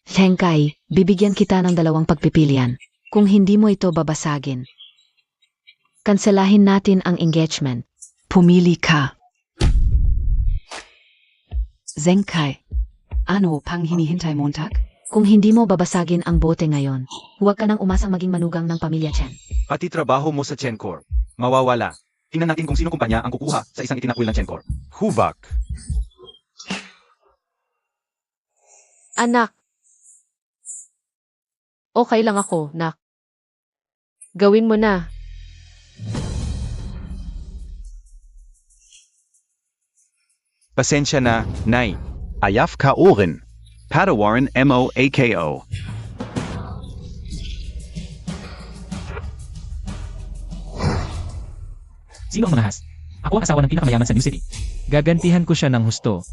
[SPEAKER 1] Henkai, bibigyan kita ng dalawang pagpipilian. Kung hindi mo ito babasagin, kanselahin natin ang engagement.
[SPEAKER 5] Pumili ka. Zenkai. Ano pang hinihintay Montag?
[SPEAKER 1] Kung hindi mo babasagin ang bote ngayon, huwag ka nang umasang maging manugang ng pamilya Chen.
[SPEAKER 4] Pati trabaho mo sa Chencor, mawawala. Tingnan natin kung sino kumpanya ang kukuha sa isang itinakwil ng Chencor. Hubak.
[SPEAKER 3] Anak. Okay lang ako, nak. Gawin mo na.
[SPEAKER 4] Pasensya na, Nay. Ayaf ka orin. Padawarin MOAKO.
[SPEAKER 2] Sino ang manahas? Ako ang asawa ng pinakamayaman sa New City. Gagantihan ko siya ng husto.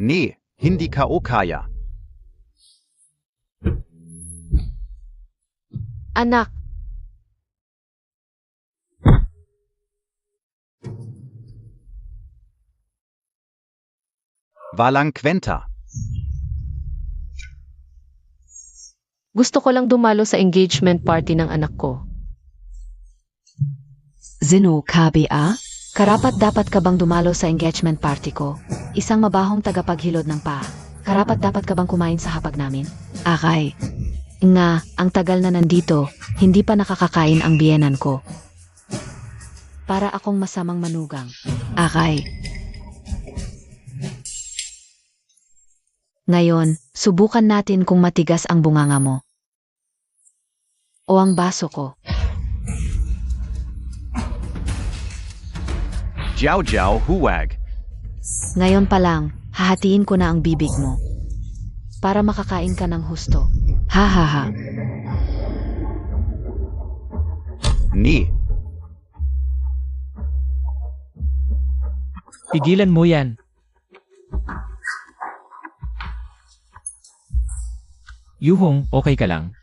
[SPEAKER 4] Ni, hindi ka o kaya.
[SPEAKER 3] Anak.
[SPEAKER 4] Walang kwenta.
[SPEAKER 3] Gusto ko lang dumalo sa engagement party ng anak ko.
[SPEAKER 5] Sino KBA?
[SPEAKER 1] Karapat dapat ka bang dumalo sa engagement party ko? Isang mabahong tagapaghilod ng paa. Karapat dapat ka bang kumain sa hapag namin?
[SPEAKER 5] Aray.
[SPEAKER 1] Nga, ang tagal na nandito, hindi pa nakakakain ang biyenan ko. Para akong masamang manugang.
[SPEAKER 5] Aray.
[SPEAKER 1] Ngayon, subukan natin kung matigas ang bunganga mo. O ang baso ko.
[SPEAKER 4] Jiao Jiao huwag.
[SPEAKER 1] Ngayon pa lang, hahatiin ko na ang bibig mo. Para makakain ka ng husto.
[SPEAKER 5] Ha ha ha.
[SPEAKER 4] Ni,
[SPEAKER 2] Pigilan mo yan. Yuhong, okay ka lang?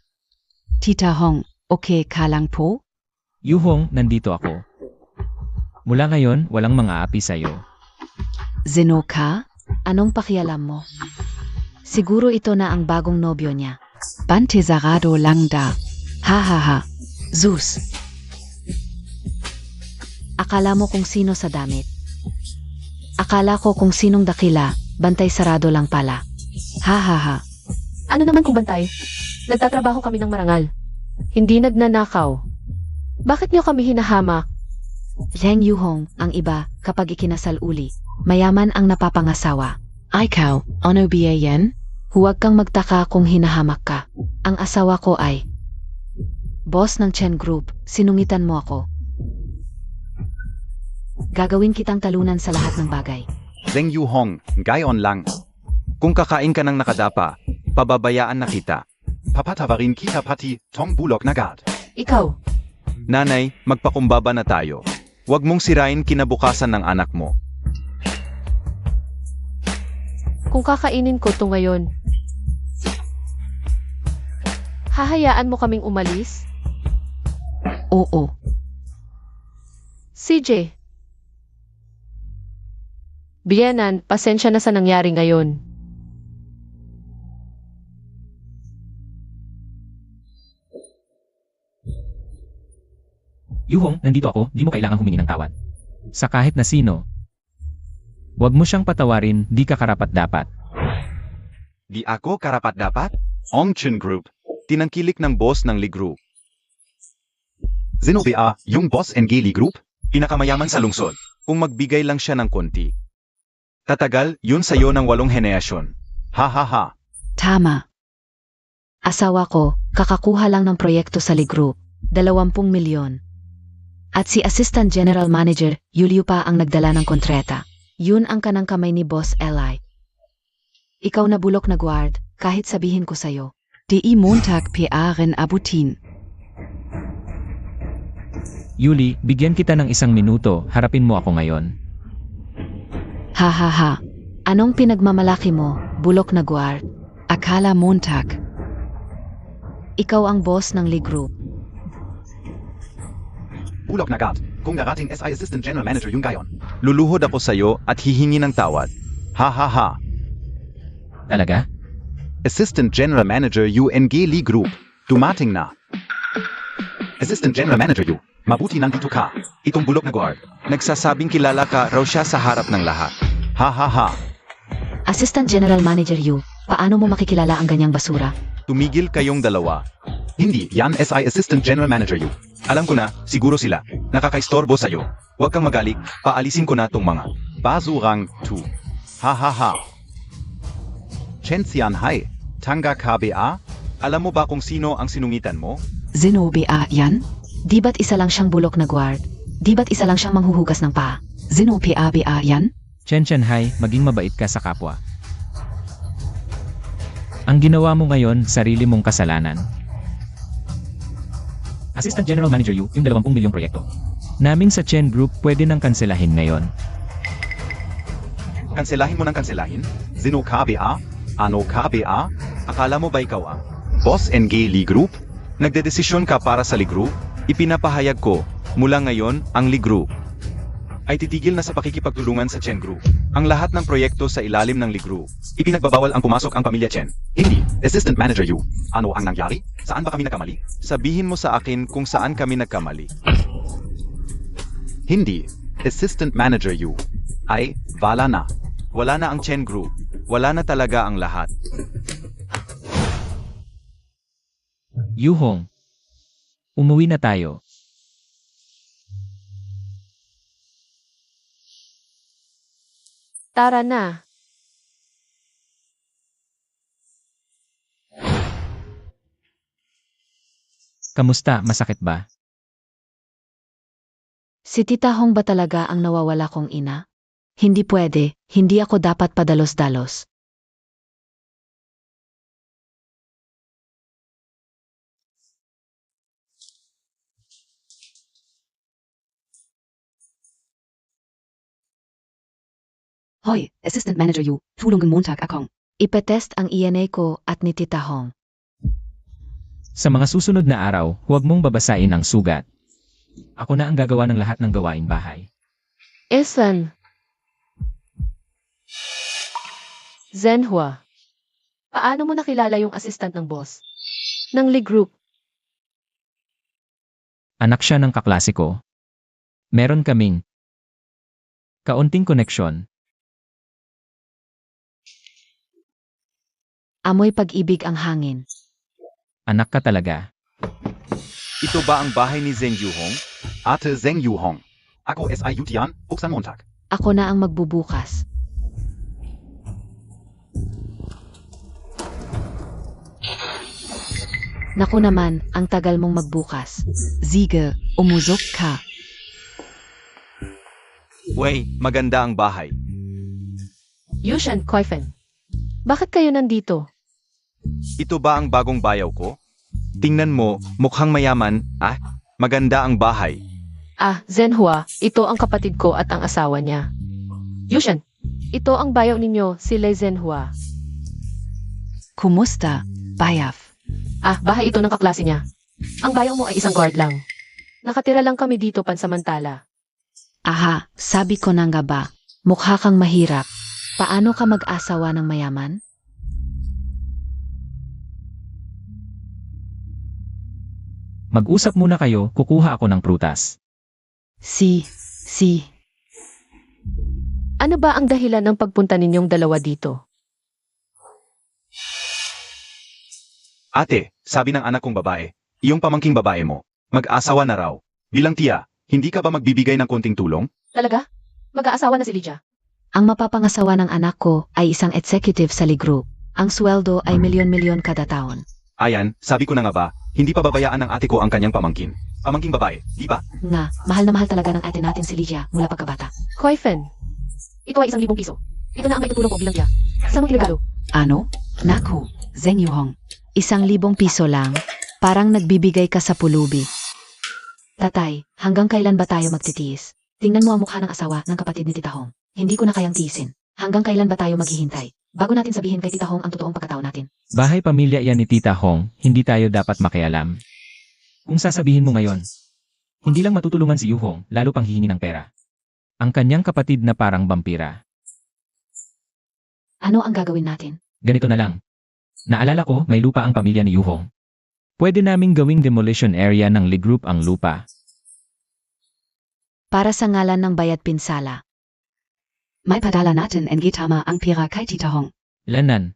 [SPEAKER 5] Tita Hong, okay ka lang po?
[SPEAKER 2] Yuhong, nandito ako. Mula ngayon, walang mga api sa'yo.
[SPEAKER 5] Sino ka?
[SPEAKER 1] Anong pakialam mo? Siguro ito na ang bagong nobyo niya.
[SPEAKER 5] Bante sarado lang da. Ha ha ha. Zus.
[SPEAKER 1] Akala mo kung sino sa damit. Akala ko kung sinong dakila, bantay sarado lang pala.
[SPEAKER 5] Ha ha ha.
[SPEAKER 3] Ano naman kung bantay? Nagtatrabaho kami ng marangal. Hindi nagnanakaw. Bakit niyo kami hinahamak?
[SPEAKER 1] Zheng Yuhong, ang iba, kapag ikinasal uli, mayaman ang napapangasawa.
[SPEAKER 5] Ikaw, ano ba yan?
[SPEAKER 1] Huwag kang magtaka kung hinahamak ka. Ang asawa ko ay boss ng Chen Group, sinungitan mo ako. Gagawin kitang talunan sa lahat ng bagay.
[SPEAKER 4] Zheng Yuhong, gayon lang. Kung kakain ka ng nakadapa, pababayaan na kita. Papatawarin kita pati tong bulok na gad.
[SPEAKER 3] Ikaw,
[SPEAKER 4] Nanay, magpakumbaba na tayo. Huwag mong sirain kinabukasan ng anak mo.
[SPEAKER 3] kung kakainin ko to ngayon, hahayaan mo kaming umalis?
[SPEAKER 1] Oo.
[SPEAKER 3] CJ. Biyenan, pasensya na sa nangyari ngayon.
[SPEAKER 2] Yuhong, nandito ako, di mo kailangang humingi ng tawad. Sa kahit na sino. Huwag mo siyang patawarin, di ka karapat-dapat.
[SPEAKER 4] Di ako karapat-dapat? Ong Chen Group, tinangkilik ng boss ng Lee Group. Sino ba yung boss ng Lee Group? Pinakamayaman sa lungsod. Kung magbigay lang siya ng konti. Tatagal, yun sa'yo ng 8 henerasyon. Ha ha ha.
[SPEAKER 1] Tama. Asawa ko, kakakuha lang ng proyekto sa Lee Group, 20 milyon. At si Assistant General Manager, Yulio pa ang nagdala ng kontrata. Yun ang kanang kamay ni Boss Eli. Ikaw na bulok na guard, kahit sabihin ko sa'yo.
[SPEAKER 5] Die Montag PRen abutin.
[SPEAKER 2] Yuli, bigyan kita ng 1 minuto, harapin mo ako ngayon.
[SPEAKER 1] Ha ha ha. Anong pinagmamalaki mo, bulok na guard?
[SPEAKER 5] Akala Montag.
[SPEAKER 1] Ikaw ang boss ng Lee Group.
[SPEAKER 4] Bulok na gad, kung darating SI Assistant General Manager yung gayon. Luluhod ako sa'yo at hihingi ng tawad. Ha ha ha.
[SPEAKER 2] Talaga?
[SPEAKER 4] Assistant General Manager UNG Lee Group. Dumating na. Assistant General Manager U. Mabuti nandito ka. Itong bulok na guard. Nagsasabing kilala ka raw siya sa harap ng lahat. Ha ha ha.
[SPEAKER 1] Assistant General Manager Yu, paano mo makikilala ang ganyang basura?
[SPEAKER 4] Tumigil kayong dalawa. Hindi, yan SI Assistant General Manager U. Alam ko na, siguro sila. Nakakaistorbo sa'yo. Huwag kang magalit, paalisin ko na tong mga basurang 2. Ha ha ha. Chen Xianhai, Tanga KBA? Alam mo ba kung sino ang sinungitan mo?
[SPEAKER 5] Sino ba yan?
[SPEAKER 1] Di ba't isa lang siyang bulok na guard? Di ba't isa lang siyang manghuhugas ng paa?
[SPEAKER 5] Sino ba yan?
[SPEAKER 2] Chen Hai, maging mabait ka sa kapwa. Ang ginawa mo ngayon, sarili mong kasalanan. Assistant General Manager Yu, yung 20 milyong proyekto. Naming sa Chen Group, pwede nang kanselahin ngayon.
[SPEAKER 4] Kanselahin mo ng kanselahin? Sino KBA? Ano KBA? Akala mo ba ikaw ang Boss NG Lee Group? Nagdedesisyon ka para sa Lee Group? Ipinapahayag ko, mula ngayon, ang Lee Group ay titigil na sa pakikipagtulungan sa Chen Group. Ang lahat ng proyekto sa ilalim ng Lee Group, ipinagbabawal ang pumasok ang pamilya Chen. Hindi, Assistant Manager Yu. Ano ang nangyari? Saan ba kami nagkamali? Sabihin mo sa akin kung saan kami nagkamali. Hindi, Assistant Manager Yu. Ay, wala na. Wala na ang Chen Group. Wala na talaga ang lahat.
[SPEAKER 2] Yuhong, umuwi na tayo.
[SPEAKER 3] Tara na.
[SPEAKER 2] Kamusta, masakit ba?
[SPEAKER 1] Si Tita Hong ba talaga ang nawawala kong ina? Hindi pwede, hindi ako dapat padalos-dalos.
[SPEAKER 5] Hoy, Assistant Manager Yu, tulungan Montag akong.
[SPEAKER 1] Ipetest ang ENA ko at ni Tita Hong.
[SPEAKER 2] Sa mga susunod na araw, huwag mong babasain ang sugat. Ako na ang gagawa ng lahat ng gawaing bahay.
[SPEAKER 3] Esan. Zenhua. Paano mo nakilala yung assistant ng boss? Ng Lee Group.
[SPEAKER 2] Anak siya ng kaklase ko. Meron kaming kaunting koneksyon.
[SPEAKER 1] Amoy pag-ibig ang hangin.
[SPEAKER 2] Anak ka talaga.
[SPEAKER 4] Ito ba ang bahay ni Zheng Yuhong? Ate Zheng Yuhong. Ako SIU Tian, buksan Montag.
[SPEAKER 1] Ako na ang magbubukas. Naku naman, ang tagal mong magbukas.
[SPEAKER 5] Siege, umusok ka.
[SPEAKER 4] Wey, maganda ang bahay.
[SPEAKER 3] Yushan, Koifen. Bakit kayo nandito?
[SPEAKER 4] Ito ba ang bagong bayaw ko? Tingnan mo, mukhang mayaman. Maganda ang bahay.
[SPEAKER 3] Ah, Zenhua, ito ang kapatid ko at ang asawa niya. Yushan, ito ang bayaw ninyo, si Lei Zenhua.
[SPEAKER 5] Kumusta, Bayaf?
[SPEAKER 3] Ah, bahay ito ng kaklase niya. Ang bayaw mo ay isang guard lang. Nakatira lang kami dito pansamantala.
[SPEAKER 1] Aha, sabi ko na nga ba, mukha kang mahirap. Paano ka mag-asawa ng mayaman?
[SPEAKER 2] Mag-usap muna kayo, kukuha ako ng prutas.
[SPEAKER 5] Si.
[SPEAKER 3] Ano ba ang dahilan ng pagpunta ninyong dalawa dito?
[SPEAKER 4] Ate, sabi ng anak kong babae, iyong pamangking babae mo, mag-asawa na raw. Bilang tiya, hindi ka ba magbibigay ng konting tulong?
[SPEAKER 3] Talaga? Mag-aasawa na si Lydia.
[SPEAKER 1] Ang mapapangasawa ng anak ko ay isang executive sa Lee Group. Ang sweldo ay milyon-milyon kada taon.
[SPEAKER 4] Ayan, sabi ko na nga ba, hindi pa babayaan ng ate ko ang kanyang pamangkin. Pamangking babae, di ba?
[SPEAKER 1] Nga, mahal na mahal talaga ng ate natin si Lydia mula pagkabata.
[SPEAKER 3] Koifen, ito ay 1,000 piso. Ito na ang may tutulong ko bilang tiya. Saan mo regalo?
[SPEAKER 5] Ano? Naku, Zeng Yuhong.
[SPEAKER 1] 1,000 piso lang, parang nagbibigay ka sa pulubi. Tatay, hanggang kailan ba tayo magtitiis? Tingnan mo ang mukha ng asawa ng kapatid ni Tita Hong. Hindi ko na kayang tiisin. Hanggang kailan ba tayo maghihintay? Bago natin sabihin kay Tita Hong ang totoong pagkatao natin.
[SPEAKER 2] Bahay pamilya yan ni Tita Hong, hindi tayo dapat makialam. Kung sasabihin mo ngayon, hindi lang matutulungan si Yuhong, lalo pang hihingi ng pera. Ang kanyang kapatid na parang vampira.
[SPEAKER 1] Ano ang gagawin natin?
[SPEAKER 2] Ganito na lang. Naalala ko, may lupa ang pamilya ni Yuhong. Pwede naming gawing demolition area ng Lee Group ang lupa.
[SPEAKER 1] Para sa ngalan ng bayad pinsala.
[SPEAKER 5] May padala natin en gitama ang pira kay Tita Hong.
[SPEAKER 2] Lanan,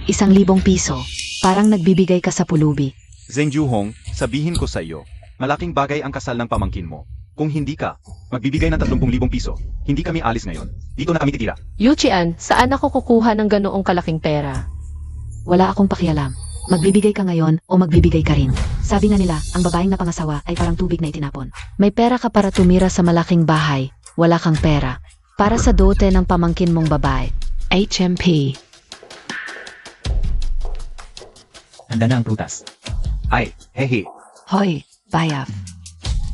[SPEAKER 1] 1,000 piso. Parang nagbibigay ka sa pulubi.
[SPEAKER 4] Zeng Juhong, sabihin ko sa iyo, malaking bagay ang kasal ng pamangkin mo. Kung hindi ka, magbibigay ng 30,000 piso. Hindi kami alis ngayon. Dito na kami titira.
[SPEAKER 3] Yuchian, saan ako kukuha ng ganoong kalaking pera?
[SPEAKER 1] Wala akong pakialam. Magbibigay ka ngayon o magbibigay ka rin. Sabi nga nila, ang babaeng napangasawa ay parang tubig na itinapon. May pera ka para tumira sa malaking bahay, wala kang pera. Para sa dote ng pamangkin mong babae.
[SPEAKER 5] HMP.
[SPEAKER 2] handa na ang prutas.
[SPEAKER 4] Ay, hehe.
[SPEAKER 5] Hoy, Bayaf.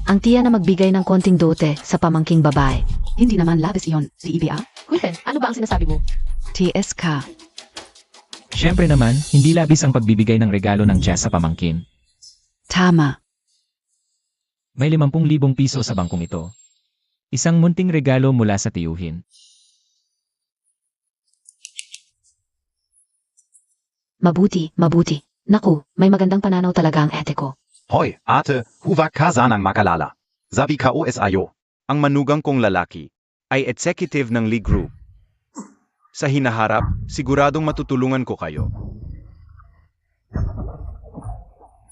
[SPEAKER 1] Ang tiya na magbigay ng konting dote sa pamangking babae.
[SPEAKER 5] Hindi naman labis iyon, si IBA.
[SPEAKER 3] Koifen, ano ba ang sinasabi mo?
[SPEAKER 5] TSK.
[SPEAKER 2] Siyempre naman, hindi labis ang pagbibigay ng regalo ng tiya sa pamangkin.
[SPEAKER 5] Tama.
[SPEAKER 2] May 50,000 piso sa bangkong ito. Isang munting regalo mula sa tiyuhin.
[SPEAKER 1] Mabuti, mabuti. Naku, may magandang pananaw talaga ang ate ko.
[SPEAKER 4] Hoy, ate, huwag ka sanang makalala. Sabi ka OSIO, ang manugang kong lalaki ay executive ng Lee Group. Sa hinaharap, siguradong matutulungan ko kayo.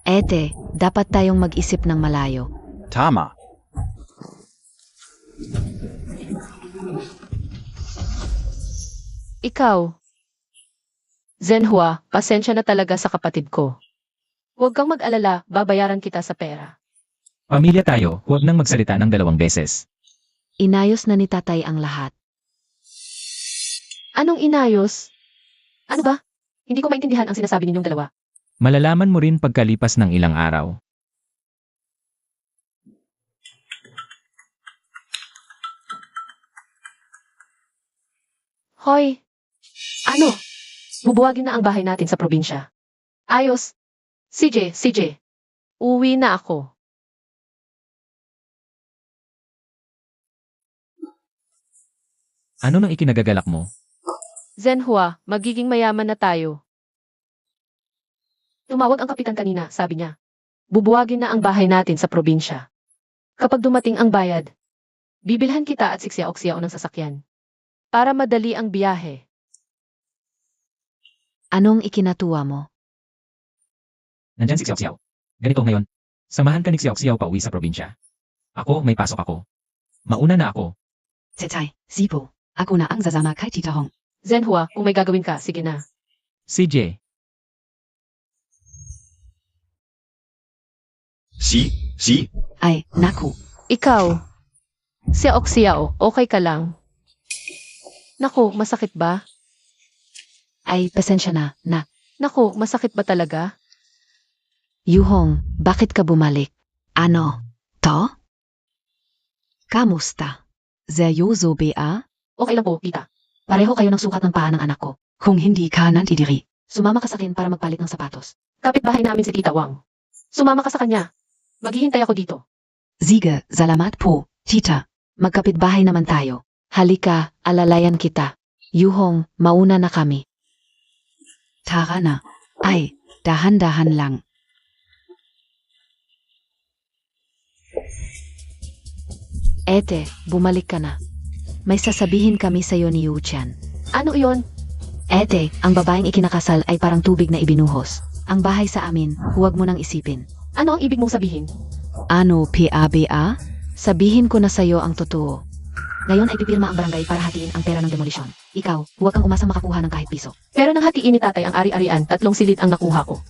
[SPEAKER 1] Ete, dapat tayong mag-isip ng malayo.
[SPEAKER 4] Tama.
[SPEAKER 3] Ikaw. Zenhua, pasensya na talaga sa kapatid ko. Huwag kang mag-alala, babayaran kita sa pera.
[SPEAKER 2] Pamilya tayo, huwag nang magsalita ng 2 beses.
[SPEAKER 1] Inayos na ni tatay ang lahat.
[SPEAKER 3] Anong inayos? Ano ba? Hindi ko maintindihan ang sinasabi ninyong dalawa.
[SPEAKER 2] Malalaman mo rin pagkalipas ng ilang araw.
[SPEAKER 3] Hoy! Ano? Bubuwagin na ang bahay natin sa probinsya. Ayos. CJ. Uwi na ako.
[SPEAKER 2] Ano nang ikinagagalak mo?
[SPEAKER 3] Zenhua, magiging mayaman na tayo. Tumawag ang kapitan kanina, sabi niya. Bubuwagin na ang bahay natin sa probinsya. Kapag dumating ang bayad, bibilhan kita at siksyaok-siyao ng sasakyan. Para madali ang biyahe.
[SPEAKER 1] Anong ikinatuwa mo?
[SPEAKER 2] Nandyan si Xiao Xiao. Ganito ngayon. Samahan ka ni Xiao Xiao pa uwi sa probinsya. Ako, may pasok ako. Mauna na ako.
[SPEAKER 5] Setay, Sipo. Ako na ang sasama kay Tita Hong.
[SPEAKER 3] Zenhua, kung may gagawin ka, sige na.
[SPEAKER 2] CJ,
[SPEAKER 4] Si?
[SPEAKER 5] Ay, naku.
[SPEAKER 3] Ikaw, Xiao, okay ka lang? Naku, masakit ba?
[SPEAKER 1] Ay, pasensya na, na.
[SPEAKER 3] Naku, masakit ba talaga?
[SPEAKER 1] Yuhong, bakit ka bumalik?
[SPEAKER 5] Ano? To? Kamusta? Seryoso ba?
[SPEAKER 3] Okay lang po, tita.
[SPEAKER 1] Pareho kayo ng sukat ng paa ng anak ko.
[SPEAKER 5] Kung hindi ka nandidiri.
[SPEAKER 1] Sumama ka sa akin para magpalit ng sapatos.
[SPEAKER 3] Kapitbahay namin si Tita Wang. Sumama ka sa kanya. Maghihintay ako dito.
[SPEAKER 5] Sige, salamat po, Tita.
[SPEAKER 1] Magkapitbahay naman tayo. Halika, alalayan kita. Yuhong, mauna na kami.
[SPEAKER 5] Tara na. Ay, dahan-dahan lang.
[SPEAKER 1] Ete, bumalik ka na. May sasabihin kami sa'yo ni Yuchan.
[SPEAKER 3] Ano iyon?
[SPEAKER 1] Ete, ang babaeng ikinakasal ay parang tubig na ibinuhos. Ang bahay sa amin, huwag mo nang isipin.
[SPEAKER 3] Ano ang ibig mong sabihin?
[SPEAKER 5] Ano, PABA?
[SPEAKER 1] Sabihin ko na sa'yo ang totoo. Ngayon ay pipirma ang barangay para hatiin ang pera ng demolisyon. Ikaw, huwag kang umasang makakuha ng kahit piso.
[SPEAKER 3] Pero nang hatiin ni tatay ang ari-arian, 3 silid ang nakuha ko.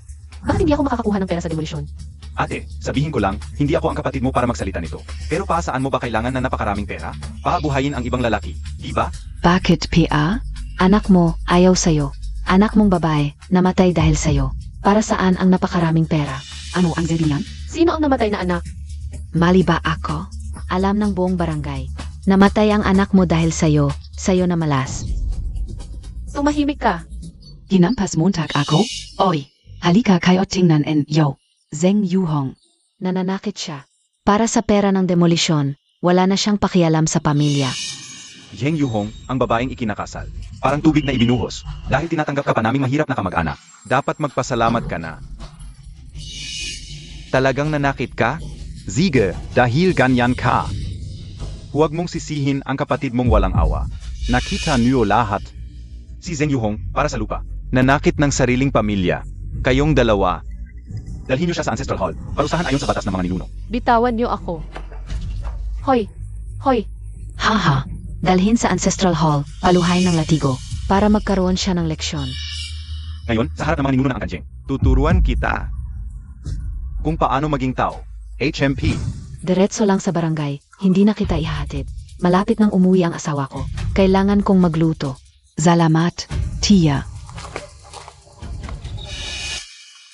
[SPEAKER 3] Bakit hindi ako makakakuha ng pera sa demolisyon?
[SPEAKER 4] Ate, sabihin ko lang, hindi ako ang kapatid mo para magsalita nito. Pero saan mo ba kailangan na napakaraming pera? Pabuhayin ang ibang lalaki, di ba?
[SPEAKER 5] Bakit PA?
[SPEAKER 1] Anak mo, ayaw sa'yo. Anak mong babae, namatay dahil sa'yo. Para saan ang napakaraming pera?
[SPEAKER 5] Ano ang sabihan?
[SPEAKER 3] Sino ang namatay na anak?
[SPEAKER 5] Mali ba ako?
[SPEAKER 1] Alam ng buong barangay. Namatay ang anak mo dahil sa'yo na malas.
[SPEAKER 3] Tumahimik ka.
[SPEAKER 5] Hinampas Montag ako? Oy, halika kayo tingnan and yo. Zeng Yuhong.
[SPEAKER 1] Nananakit siya. Para sa pera ng demolisyon, wala na siyang pakialam sa pamilya.
[SPEAKER 4] Yeng Yuhong, ang babaeng ikinakasal. Parang tubig na ibinuhos. Dahil tinatanggap ka pa naming mahirap na kamag-anak. Dapat magpasalamat ka na. Talagang nanakit ka? Sige, dahil ganyan ka. Huwag mong sisihin ang kapatid mong walang awa. Nakita niyo lahat. Si Zeng Yuhong, para sa lupa. Nanakit ng sariling pamilya. Kayong dalawa. Dalhin niyo siya sa Ancestral Hall. Parusahan ayon sa batas ng mga ninuno.
[SPEAKER 3] Bitawan niyo ako. Hoy! Hoy!
[SPEAKER 1] Haha, dalhin sa Ancestral Hall, paluhayin ng latigo, para magkaroon siya ng leksyon.
[SPEAKER 4] Ngayon, sa harap ng mga ninuno ng Kanjeng, tuturuan kita kung paano maging tao. HMP.
[SPEAKER 1] Diretso lang sa barangay, hindi na kita ihahatid. Malapit nang umuwi ang asawa ko. Kailangan kong magluto.
[SPEAKER 5] Salamat, Tia.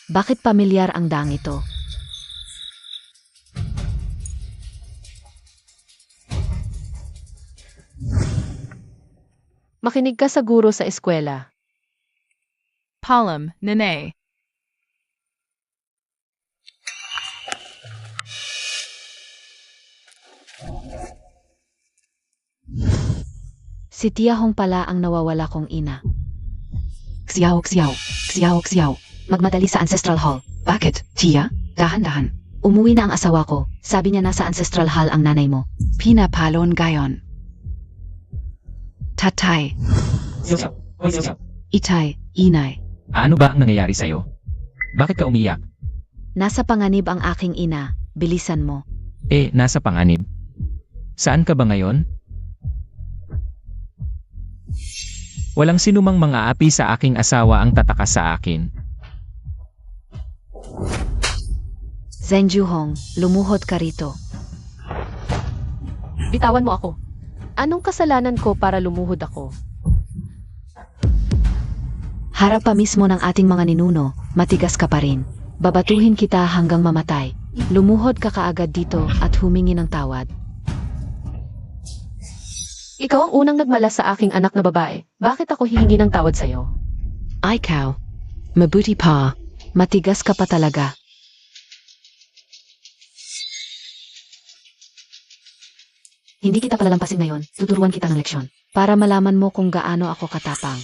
[SPEAKER 1] Bakit pamilyar ang daang ito?
[SPEAKER 3] Makinig ka sa guro sa eskwela.
[SPEAKER 6] Palam, Nene.
[SPEAKER 1] Si Tia Hong pala ang nawawala kong ina.
[SPEAKER 5] Xiao, Xiao. Xiao, Xiao.
[SPEAKER 1] Magmadali sa Ancestral Hall.
[SPEAKER 5] Bakit, Tia? Dahan-dahan.
[SPEAKER 1] Umuwi na ang asawa ko. Sabi niya nasa Ancestral Hall ang nanay mo.
[SPEAKER 5] Pinapalon gayon. Tatay,
[SPEAKER 2] Siyaw. Hoy, siyaw.
[SPEAKER 5] Itay, Inay.
[SPEAKER 2] Ano ba ang nangyayari sa'yo? Bakit ka umiyak?
[SPEAKER 1] Nasa panganib ang aking ina. Bilisan mo.
[SPEAKER 2] Nasa panganib. Saan ka ba ngayon? Walang sinumang mga api sa aking asawa ang tatakas sa akin.
[SPEAKER 1] Zeng Juhong, lumuhod ka rito.
[SPEAKER 3] Bitawan mo ako. Anong kasalanan ko para lumuhod ako?
[SPEAKER 1] Harap pa mismo ng ating mga ninuno, matigas ka pa rin. Babatuhin kita hanggang mamatay. Lumuhod ka kaagad dito at humingi ng tawad.
[SPEAKER 3] Ikaw ang unang nagmalas sa aking anak na babae. Bakit ako hihingi ng tawad sa'yo?
[SPEAKER 1] Ikaw, mabuti pa. Matigas ka pa talaga. Hindi kita palalampasin ngayon. Tuturuan kita ng leksyon. Para malaman mo kung gaano ako katapang.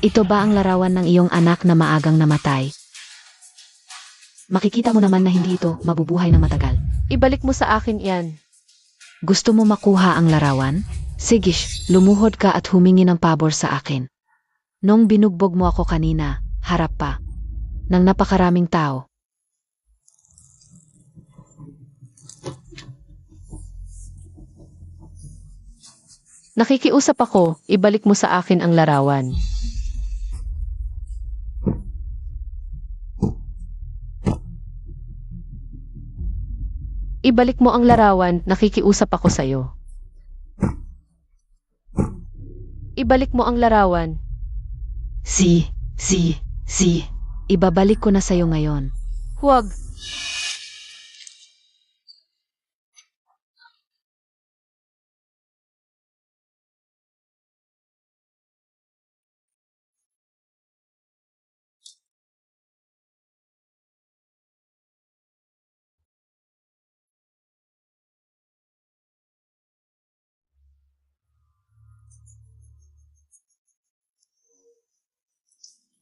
[SPEAKER 1] Ito ba ang larawan ng iyong anak na maagang namatay? Makikita mo naman na hindi ito mabubuhay ng matagal.
[SPEAKER 3] Ibalik mo sa akin yan.
[SPEAKER 1] Gusto mo makuha ang larawan? Sige, lumuhod ka at humingi ng pabor sa akin. Nung binugbog mo ako kanina, harap pa ng napakaraming tao.
[SPEAKER 3] Nakikiusap ako, ibalik mo sa akin ang larawan. Ibalik mo ang larawan, nakikiusap ako sa'yo. Ibalik mo ang larawan.
[SPEAKER 1] Si. Ibabalik ko na sa'yo ngayon.
[SPEAKER 3] Huwag.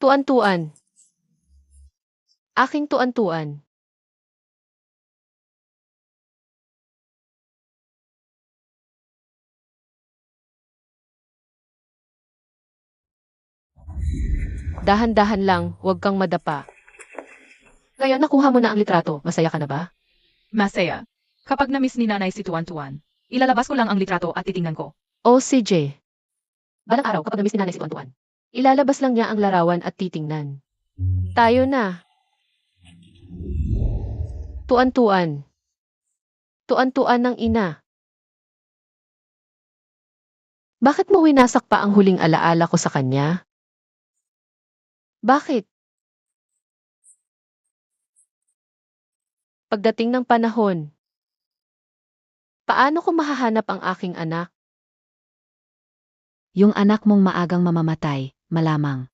[SPEAKER 3] Tuan-tuan. Aking tuan-tuan. Dahan-dahan lang, huwag kang madapa. Ngayon nakuha mo na ang litrato, masaya ka na ba?
[SPEAKER 6] Masaya. Kapag na-miss ni nanay si Tuan-Tuan, ilalabas ko lang ang litrato at titingnan ko.
[SPEAKER 3] O CJ. Balang araw kapag na-miss ni nanay si Tuan-Tuan, ilalabas lang niya ang larawan at titingnan. Tayo na. Tuan-tuan. Tuan-tuan ng ina. Bakit mo winasak pa ang huling alaala ko sa kanya? Bakit? Pagdating ng panahon, paano ko mahahanap ang aking anak?
[SPEAKER 1] Yung anak mong maagang mamamatay, malamang.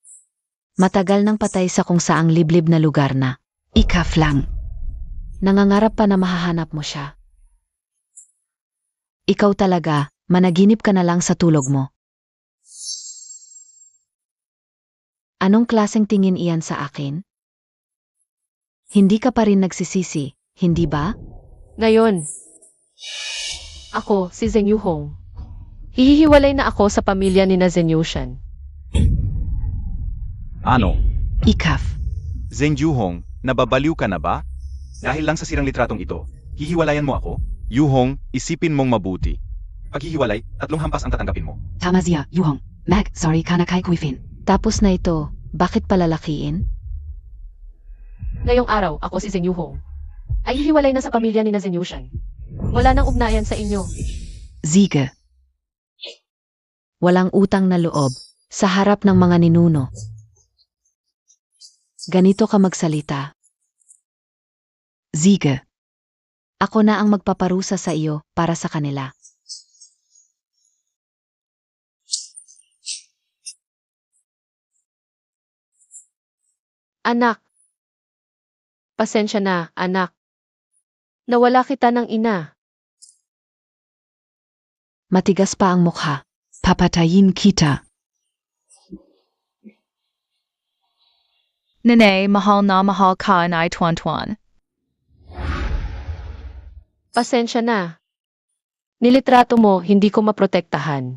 [SPEAKER 1] Matagal nang patay sa kung saang liblib na lugar na.
[SPEAKER 5] Ikaf lang.
[SPEAKER 1] Nangangarap pa na mahahanap mo siya. Ikaw talaga, managinip ka na lang sa tulog mo. Anong klaseng tingin iyan sa akin? Hindi ka pa rin nagsisisi, hindi ba?
[SPEAKER 3] Ngayon, ako, si Zheng Yuhong. Hihiwalay na ako sa pamilya ni na Zheng Yushan.
[SPEAKER 4] Ano?
[SPEAKER 5] Ikaf.
[SPEAKER 4] Zheng Yuhong, nababaliw ka na ba? Dahil lang sa sirang litratong ito, hihiwalayan mo ako? Yuhong, isipin mong mabuti. Paghihiwalay, 3 hampas ang tatanggapin mo.
[SPEAKER 5] Tamazia, Yuhong. Mag, sorry ka na kay Kuifin.
[SPEAKER 1] Tapos na ito, bakit palalakiin?
[SPEAKER 3] Ngayong araw, ako si Zheng Yuhong. Ay hihiwalay na sa pamilya ni na Zheng Yushan. Wala nang ugnayan sa inyo.
[SPEAKER 5] Siege.
[SPEAKER 1] Walang utang na loob, sa harap ng mga ninuno. Ganito ka magsalita.
[SPEAKER 5] Siege.
[SPEAKER 1] Ako na ang magpaparusa sa iyo para sa kanila.
[SPEAKER 3] Anak. Pasensya na, anak. Nawala kita ng ina.
[SPEAKER 1] Matigas pa ang mukha.
[SPEAKER 5] Papatayin kita.
[SPEAKER 6] Nene, mahal na mahal ka ni Tuan-Tuan.
[SPEAKER 3] Pasensya na. Nilitrato mo, hindi ko maprotektahan.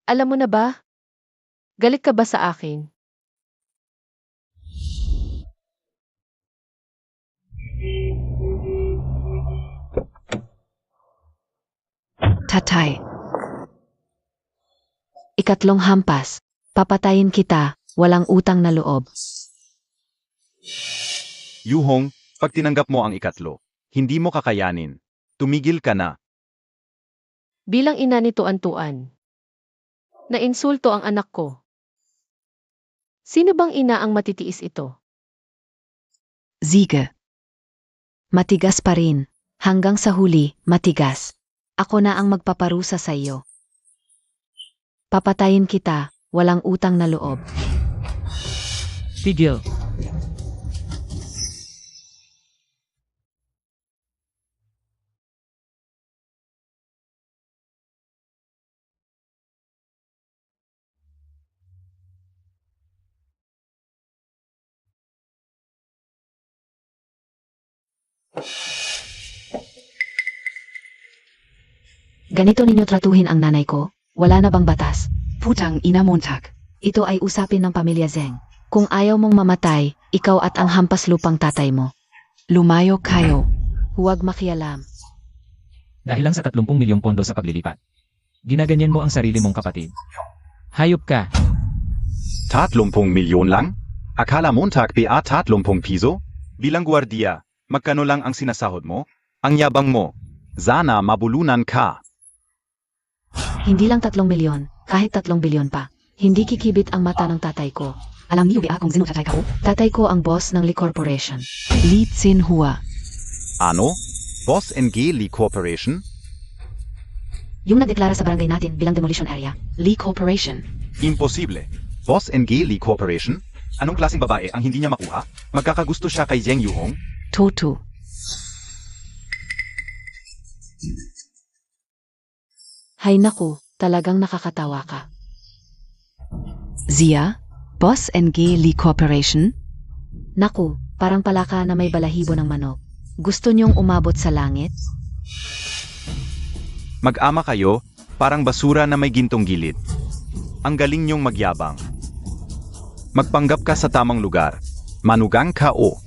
[SPEAKER 3] Alam mo na ba? Galit ka ba sa akin?
[SPEAKER 5] Tatay.
[SPEAKER 1] Ikatlong hampas, papatayin kita, walang utang na loob.
[SPEAKER 4] Yuhong, pag tinanggap mo ang ikatlo, hindi mo kakayanin. Tumigil ka na.
[SPEAKER 3] Bilang ina ni Tuan-Tuan. Nainsulto ang anak ko. Sino bang ina ang matitiis ito?
[SPEAKER 5] Siege.
[SPEAKER 1] Matigas pa rin. Hanggang sa huli, matigas. Ako na ang magpaparusa sa iyo. Papatayin kita, walang utang na loob.
[SPEAKER 2] Tigil.
[SPEAKER 1] Ganito ninyo tratuhin ang nanay ko? Wala na bang batas?
[SPEAKER 5] Putang ina Montag.
[SPEAKER 1] Ito ay usapin ng pamilya Zeng. Kung ayaw mong mamatay, ikaw at ang hampas lupang tatay mo.
[SPEAKER 5] Lumayo kayo.
[SPEAKER 1] Huwag makialam.
[SPEAKER 2] Dahil lang sa 30 milyong pondo sa paglilipat. Ginaganyan mo ang sarili mong kapatid. Hayop ka.
[SPEAKER 4] 30 milyon lang? Akala Montag PA 30 piso? Bilang gwardiya, magkano lang ang sinasahod mo? Ang yabang mo. Sana mabulunan ka.
[SPEAKER 1] Hindi lang 3 milyon, kahit 3 bilyon pa. Hindi kikibit ang mata ng tatay ko.
[SPEAKER 5] Alam niyo ba kung sino tatay ko?
[SPEAKER 1] Tatay ko ang boss ng Lee Corporation.
[SPEAKER 5] Lee Tsin-hua.
[SPEAKER 4] Ano? Boss NG Lee Corporation?
[SPEAKER 1] Yung nagdeklara sa barangay natin bilang demolition area.
[SPEAKER 5] Lee Corporation.
[SPEAKER 4] Imposible. Boss NG Lee Corporation? Anong klaseng babae ang hindi niya makuha? Magkakagusto siya kay Zheng Yuhong?
[SPEAKER 5] Toto.
[SPEAKER 1] Hay naku, talagang nakakatawa ka.
[SPEAKER 5] Zia? Boss NG Lee Corporation?
[SPEAKER 1] Naku, parang palaka na may balahibo ng manok. Gusto niyong umabot sa langit?
[SPEAKER 4] Mag-ama kayo, parang basura na may gintong gilid. Ang galing niyong magyabang. Magpanggap ka sa tamang lugar. Manugang ka o.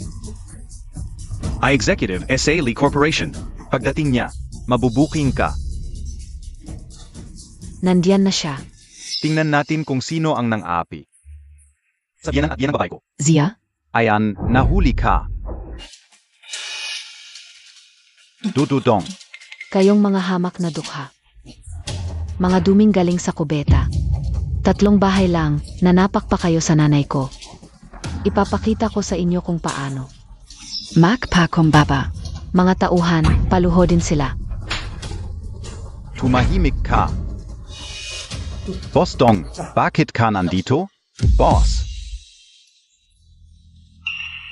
[SPEAKER 4] I Executive SA Lee Corporation. Pagdating niya, mabubuking ka.
[SPEAKER 1] Nandiyan na siya.
[SPEAKER 4] Tingnan natin kung sino ang nang-aapi. Sabihan at yan ang babae ko.
[SPEAKER 5] Zia?
[SPEAKER 4] Ayan, nahuli ka. Dududong.
[SPEAKER 1] Kayong mga hamak na dukha. Mga duming galing sa kubeta. 3 bahay lang, nanapak pa kayo sa nanay ko. Ipapakita ko sa inyo kung paano.
[SPEAKER 5] Magpakumbaba.
[SPEAKER 1] Mga tauhan, paluho din sila.
[SPEAKER 4] Tumahimik ka. Boss Dong, bakit ka nandito? Boss.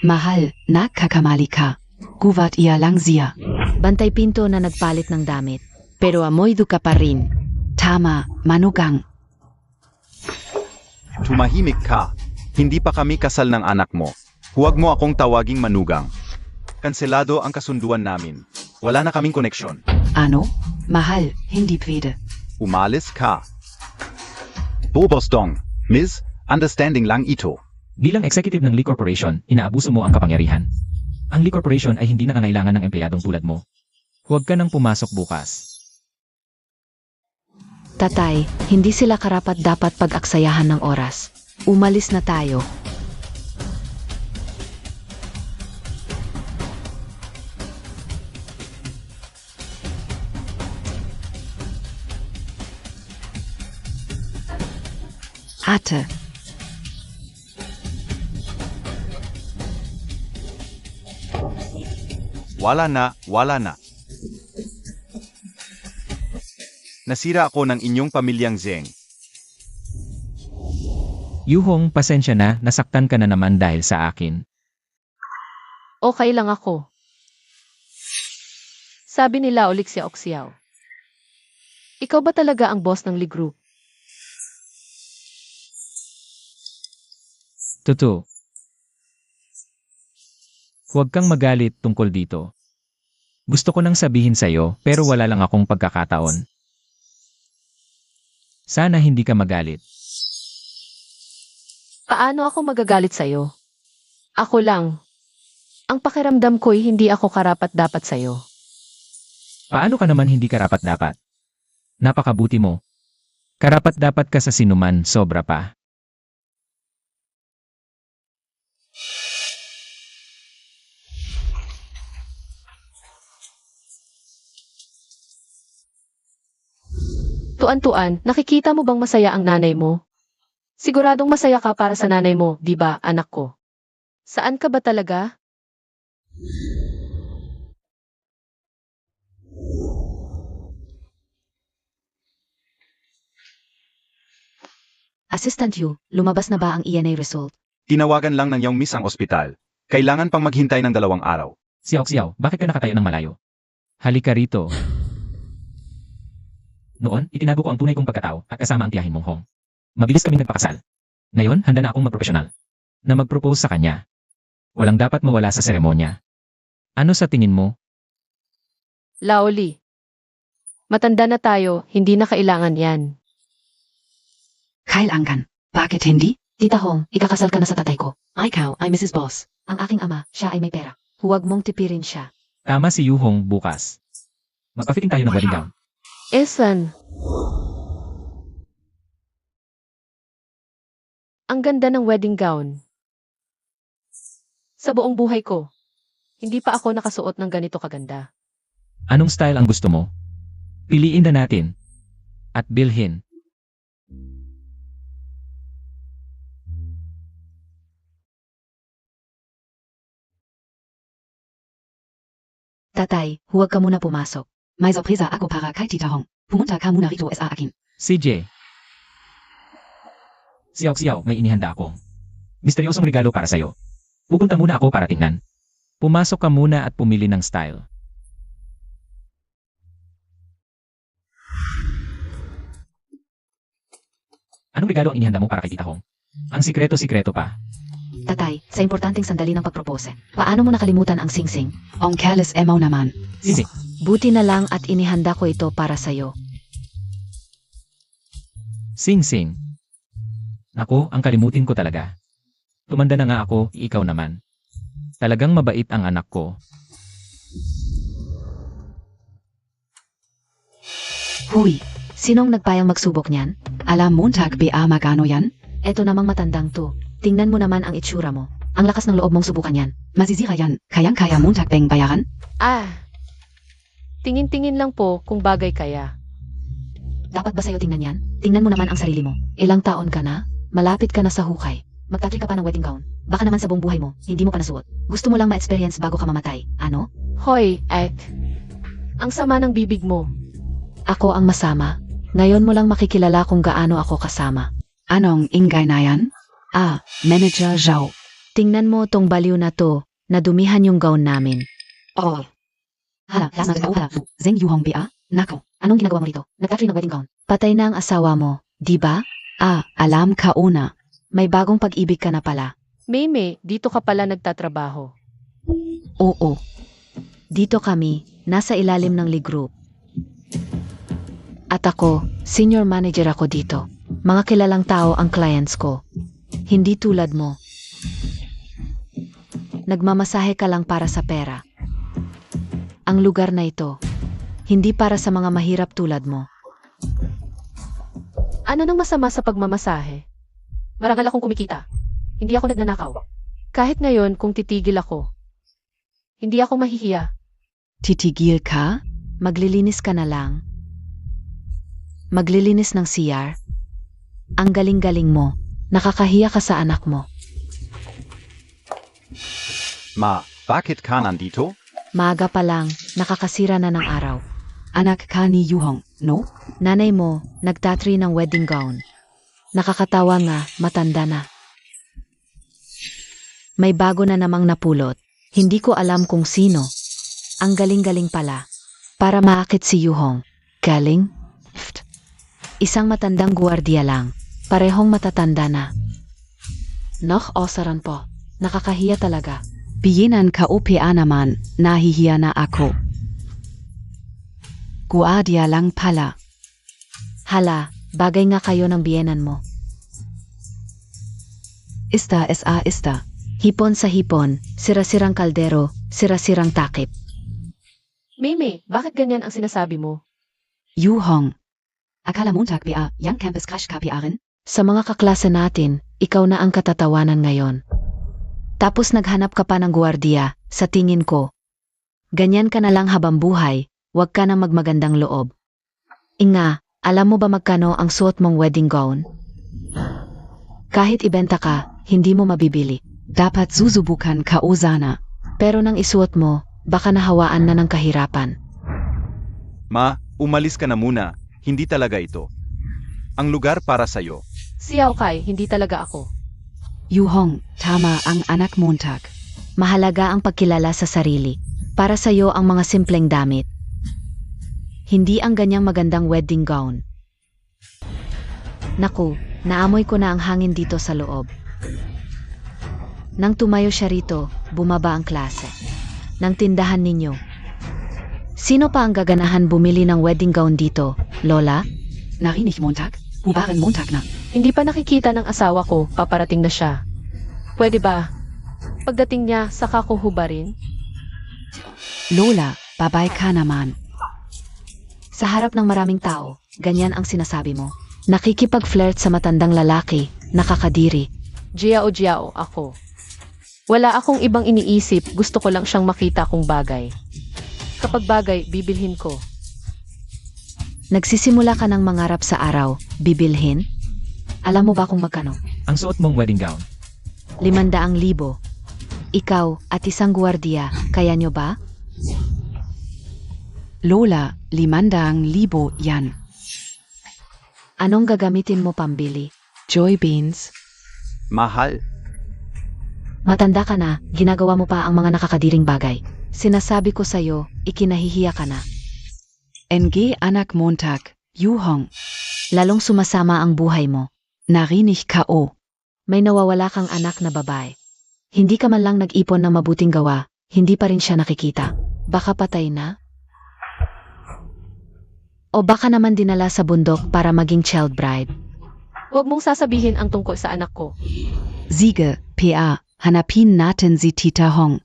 [SPEAKER 5] Mahal, nagkakamali ka. Guvat iya lang Zia.
[SPEAKER 1] Bantay pinto na nagpalit ng damit. Pero amoy duka pa rin.
[SPEAKER 5] Tama, manugang.
[SPEAKER 4] Tumahimik ka. Hindi pa kami kasal ng anak mo. Huwag mo akong tawaging manugang. Kanselado ang kasunduan namin. Wala na kaming koneksyon.
[SPEAKER 5] Ano? Mahal, hindi pwede.
[SPEAKER 4] Umalis ka. Boss Dong, Ms. Understanding lang ito.
[SPEAKER 2] Bilang executive ng Lee Corporation, inaabuso mo ang kapangyarihan. Ang Lee Corporation ay hindi nangangailangan ng empleyadong tulad mo. Huwag ka nang pumasok bukas.
[SPEAKER 1] Tatay, hindi sila karapat dapat pag-aksayahan ng oras. Umalis na tayo.
[SPEAKER 5] Ate.
[SPEAKER 4] Wala na. Nasira ako ng inyong pamilyang Zeng.
[SPEAKER 2] Yuhong, pasensya na, nasaktan ka na naman dahil sa akin.
[SPEAKER 3] Okay lang ako. Sabi nila Olixia Oxiao. Ikaw ba talaga ang boss ng Lee Group?
[SPEAKER 2] Totoo. Huwag kang magalit tungkol dito. Gusto ko nang sabihin sa'yo pero wala lang akong pagkakataon. Sana hindi ka magalit.
[SPEAKER 3] Paano ako magagalit sa'yo? Ako lang. Ang pakiramdam ko'y hindi ako karapat-dapat sa'yo.
[SPEAKER 2] Paano ka naman hindi karapat-dapat? Napakabuti mo. Karapat-dapat ka sa sinuman, sobra pa.
[SPEAKER 3] Tuan-tuan, nakikita mo bang masaya ang nanay mo? Siguradong masaya ka para sa nanay mo, di ba, anak ko? Saan ka ba talaga?
[SPEAKER 1] Assistant Yu, lumabas na ba ang ENA result?
[SPEAKER 4] Tinawagan lang ng iyong miss ang ospital. Kailangan pang maghintay ng 2 araw.
[SPEAKER 2] Xiao, bakit ka nakatayo ng malayo? Halika rito. Noon, itinago ko ang tunay kong pagkatao at kasama ang tiyahin mong Hong. Mabilis kaming nagpakasal. Ngayon, handa na akong magprofesional. Na mag-propose sa kanya. Walang dapat mawala sa seremonya. Ano sa tingin mo?
[SPEAKER 3] Laoli. Matanda na tayo, hindi na kailangan yan.
[SPEAKER 5] Kailangan. Bakit hindi?
[SPEAKER 1] Tita Hong, ikakasal ka na sa tatay ko.
[SPEAKER 5] Ikaw ay Mrs. Boss.
[SPEAKER 1] Ang aking ama, siya ay may pera. Huwag mong tipirin siya.
[SPEAKER 2] Tama si Yuhong bukas. Magpa-fitting tayo ng wedding gown.
[SPEAKER 3] Esan. Ang ganda ng wedding gown. Sa buong buhay ko, hindi pa ako nakasuot ng ganito kaganda.
[SPEAKER 2] Anong style ang gusto mo? Piliin na natin. At bilhin.
[SPEAKER 1] Tatay, huwag ka muna pumasok.
[SPEAKER 5] May sorpresa ako para kay Tita Hong. Pumunta ka muna rito sa akin.
[SPEAKER 2] CJ. Siyaw, may inihanda ako. Misteryosong regalo para sa'yo. Pupunta muna ako para tingnan. Pumasok ka muna at pumili ng style. Anong regalo ang inihanda mo para kay Tita Hong? Ang sikreto-sikreto pa.
[SPEAKER 1] Tatay, sa importanteng sandali ng pagpropose, paano mo nakalimutan ang singsing?
[SPEAKER 5] Ang careless emaw naman.
[SPEAKER 2] Sisi,
[SPEAKER 1] Buti na lang at inihanda ko ito para sa'yo.
[SPEAKER 2] sing-sing. Naku, ang kalimutin ko talaga. Tumanda na nga ako, ikaw naman. Talagang mabait ang anak ko.
[SPEAKER 5] Huy,
[SPEAKER 1] Sinong nagpayang magsubok niyan?
[SPEAKER 5] alam Montag ba magano yan?
[SPEAKER 1] Eto namang matandang to. Tingnan mo naman ang itsura mo. Ang lakas ng loob mong subukan yan.
[SPEAKER 5] Masisira yan. Kayang-kaya Montag bang bayaran?
[SPEAKER 3] Ah, tingin-tingin lang po kung bagay kaya.
[SPEAKER 1] Dapat ba sa'yo tingnan yan? Tingnan mo naman ang sarili mo. Ilang taon ka na? Malapit ka na sa hukay. Magtatry ka pa ng wedding gown. Baka naman sa buong buhay mo, hindi mo pa nasuot. Gusto mo lang ma-experience bago ka mamatay. Ano?
[SPEAKER 3] Hoy, Ek. Ang sama ng bibig mo.
[SPEAKER 1] Ako ang masama. Ngayon mo lang makikilala kung gaano ako kasama.
[SPEAKER 5] Anong ingay na yan? Manager Zhao.
[SPEAKER 1] Tingnan mo tong baliw na to, nadumihan yung gown namin.
[SPEAKER 5] Oh. Hala, last na hala. Zeng Yuhong ba? Nako.
[SPEAKER 1] Anong ginagawa mo rito? Nagtatry ng wedding gown. Patay na ang asawa mo, di ba?
[SPEAKER 5] Alam ka una.
[SPEAKER 1] May bagong pag-ibig ka na pala.
[SPEAKER 3] Meme, dito ka pala nagtatrabaho.
[SPEAKER 1] Oo. Dito kami, nasa ilalim ng Lee Group. At ako, senior manager ako dito. Mga kilalang tao ang clients ko. Hindi tulad mo. Nagmamasahe ka lang para sa pera. Ang lugar na ito, hindi para sa mga mahirap tulad mo.
[SPEAKER 3] Ano nang masama sa pagmamasahe? Marangal akong kumikita. Hindi ako nagnanakaw. Kahit ngayon kung titigil ako, hindi ako mahihiya.
[SPEAKER 5] Titigil ka?
[SPEAKER 1] Maglilinis ka na lang. Maglilinis ng CR. Ang galing-galing mo. Nakakahiya ka sa anak mo.
[SPEAKER 4] Ma, bakit ka nandito?
[SPEAKER 1] Maaga pa lang, nakakasira na ng araw.
[SPEAKER 5] Anak ka ni Yuhong, no?
[SPEAKER 1] Nanay mo, nagtatry ng wedding gown. Nakakatawa nga, matanda na. May bago na namang napulot. Hindi ko alam kung sino. Ang galing-galing pala. Para maakit si Yuhong. Galing? Pft. Isang matandang guwardiya lang. Parehong matatanda na. Noh, osaran po. Nakakahiya talaga.
[SPEAKER 5] Biyenan ka OPA naman, nahihiya na ako. Guardia lang pala.
[SPEAKER 1] Hala, bagay nga kayo ng biyenan mo.
[SPEAKER 5] Ista.
[SPEAKER 1] Hipon sa hipon, sira-sirang kaldero, sira-sirang takip.
[SPEAKER 3] Meme, bakit ganyan ang sinasabi mo?
[SPEAKER 5] Yuhong. Akala Montag ba, yang campus crash ka rin?
[SPEAKER 1] Sa mga kaklase natin, ikaw na ang katatawanan ngayon. Tapos naghanap ka pa ng guwardiya, sa tingin ko. Ganyan ka na lang habang buhay, huwag ka na magmagandang loob. Inga, alam mo ba magkano ang suot mong wedding gown? Kahit ibenta ka, hindi mo mabibili.
[SPEAKER 5] Dapat susubukan ka o sana.
[SPEAKER 1] Pero nang isuot mo, baka nahawaan na ng kahirapan.
[SPEAKER 4] Ma, umalis ka na muna. Hindi talaga ito. Ang lugar para sa'yo.
[SPEAKER 3] Si Yao Kai, hindi talaga ako.
[SPEAKER 5] Yuhong, tama ang anak Montag.
[SPEAKER 1] Mahalaga ang pagkilala sa sarili. Para sa'yo ang mga simpleng damit. Hindi ang ganyang magandang wedding gown. Naku, naamoy ko na ang hangin dito sa loob. Nang tumayo siya rito, bumaba ang klase. ng tindahan ninyo. Sino pa ang gaganahan bumili ng wedding gown dito, Lola?
[SPEAKER 5] Narinig Montag? Hubaren Montag na.
[SPEAKER 3] Hindi pa nakikita ng asawa ko, paparating na siya. Pwede ba? Pagdating niya, saka ko hubarin?
[SPEAKER 5] Lola, babay ka naman.
[SPEAKER 1] Sa harap ng maraming tao, ganyan ang sinasabi mo. Nakikipag-flirt sa matandang lalaki, nakakadiri.
[SPEAKER 3] Jiao ako. Wala akong ibang iniisip, gusto ko lang siyang makita kung bagay. Kapag bagay, bibilhin ko.
[SPEAKER 1] Nagsisimula ka ng mangarap sa araw, bibilhin? Alam mo ba kung magkano?
[SPEAKER 2] Ang suot mong wedding gown.
[SPEAKER 1] 500,000. Ikaw at isang gwardiya, kaya nyo ba?
[SPEAKER 5] Lola, 500,000 yan.
[SPEAKER 1] Anong gagamitin mo pambili?
[SPEAKER 5] Joy beans.
[SPEAKER 4] Mahal.
[SPEAKER 1] Matanda ka na, ginagawa mo pa ang mga nakakadiring bagay. Sinasabi ko sa'yo, ikinahihiya ka na.
[SPEAKER 5] NG anak Montag, Yuhong.
[SPEAKER 1] Lalong sumasama ang buhay mo.
[SPEAKER 5] Narinig ka o.
[SPEAKER 1] May nawawala kang anak na babae. Hindi ka man lang nag-ipon ng mabuting gawa, hindi pa rin siya nakikita. Baka patay na? O baka naman dinala sa bundok para maging child bride.
[SPEAKER 3] Huwag mong sasabihin ang tungkol sa anak ko.
[SPEAKER 5] Siege, PA, hanapin natin si Tita Hong.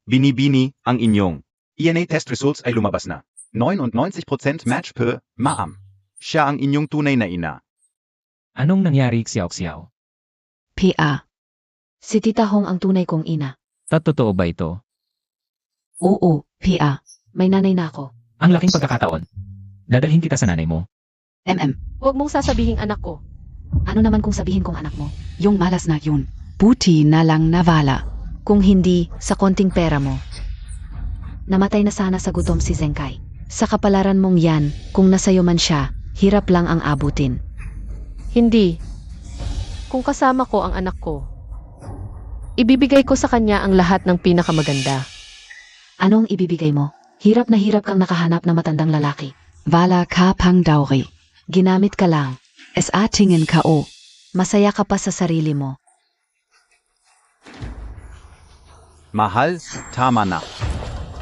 [SPEAKER 4] Binibini ang inyong ENA test results ay lumabas na. 99% match per maam. Siya ang inyong tunay na ina.
[SPEAKER 2] Anong nangyari, Xiao?
[SPEAKER 5] PA.
[SPEAKER 1] Si Tita Hong ang tunay kong ina.
[SPEAKER 2] Totoo ba ito?
[SPEAKER 5] Oo, PA.
[SPEAKER 1] May nanay na ako.
[SPEAKER 2] Ang laking pagkakataon. Dadalhin kita sa nanay mo.
[SPEAKER 3] Huwag mong sasabihin anak ko.
[SPEAKER 1] Ano naman kung sabihin kong anak mo?
[SPEAKER 5] Yung malas na yun. Buti na lang nawala.
[SPEAKER 1] Kung hindi, sa konting pera mo. Namatay na sana sa gutom si Zenkai. Sa kapalaran mong yan, kung nasayo man siya, hirap lang ang abutin.
[SPEAKER 3] Hindi. Kung kasama ko ang anak ko, ibibigay ko sa kanya ang lahat ng pinakamaganda.
[SPEAKER 1] Anong ibibigay mo? Hirap na hirap kang nakahanap na matandang lalaki.
[SPEAKER 5] Wala ka pang dowry.
[SPEAKER 1] Ginamit ka lang.
[SPEAKER 5] Es atingin ka o.
[SPEAKER 1] Masaya ka pa sa sarili mo.
[SPEAKER 4] Mahal, tama na.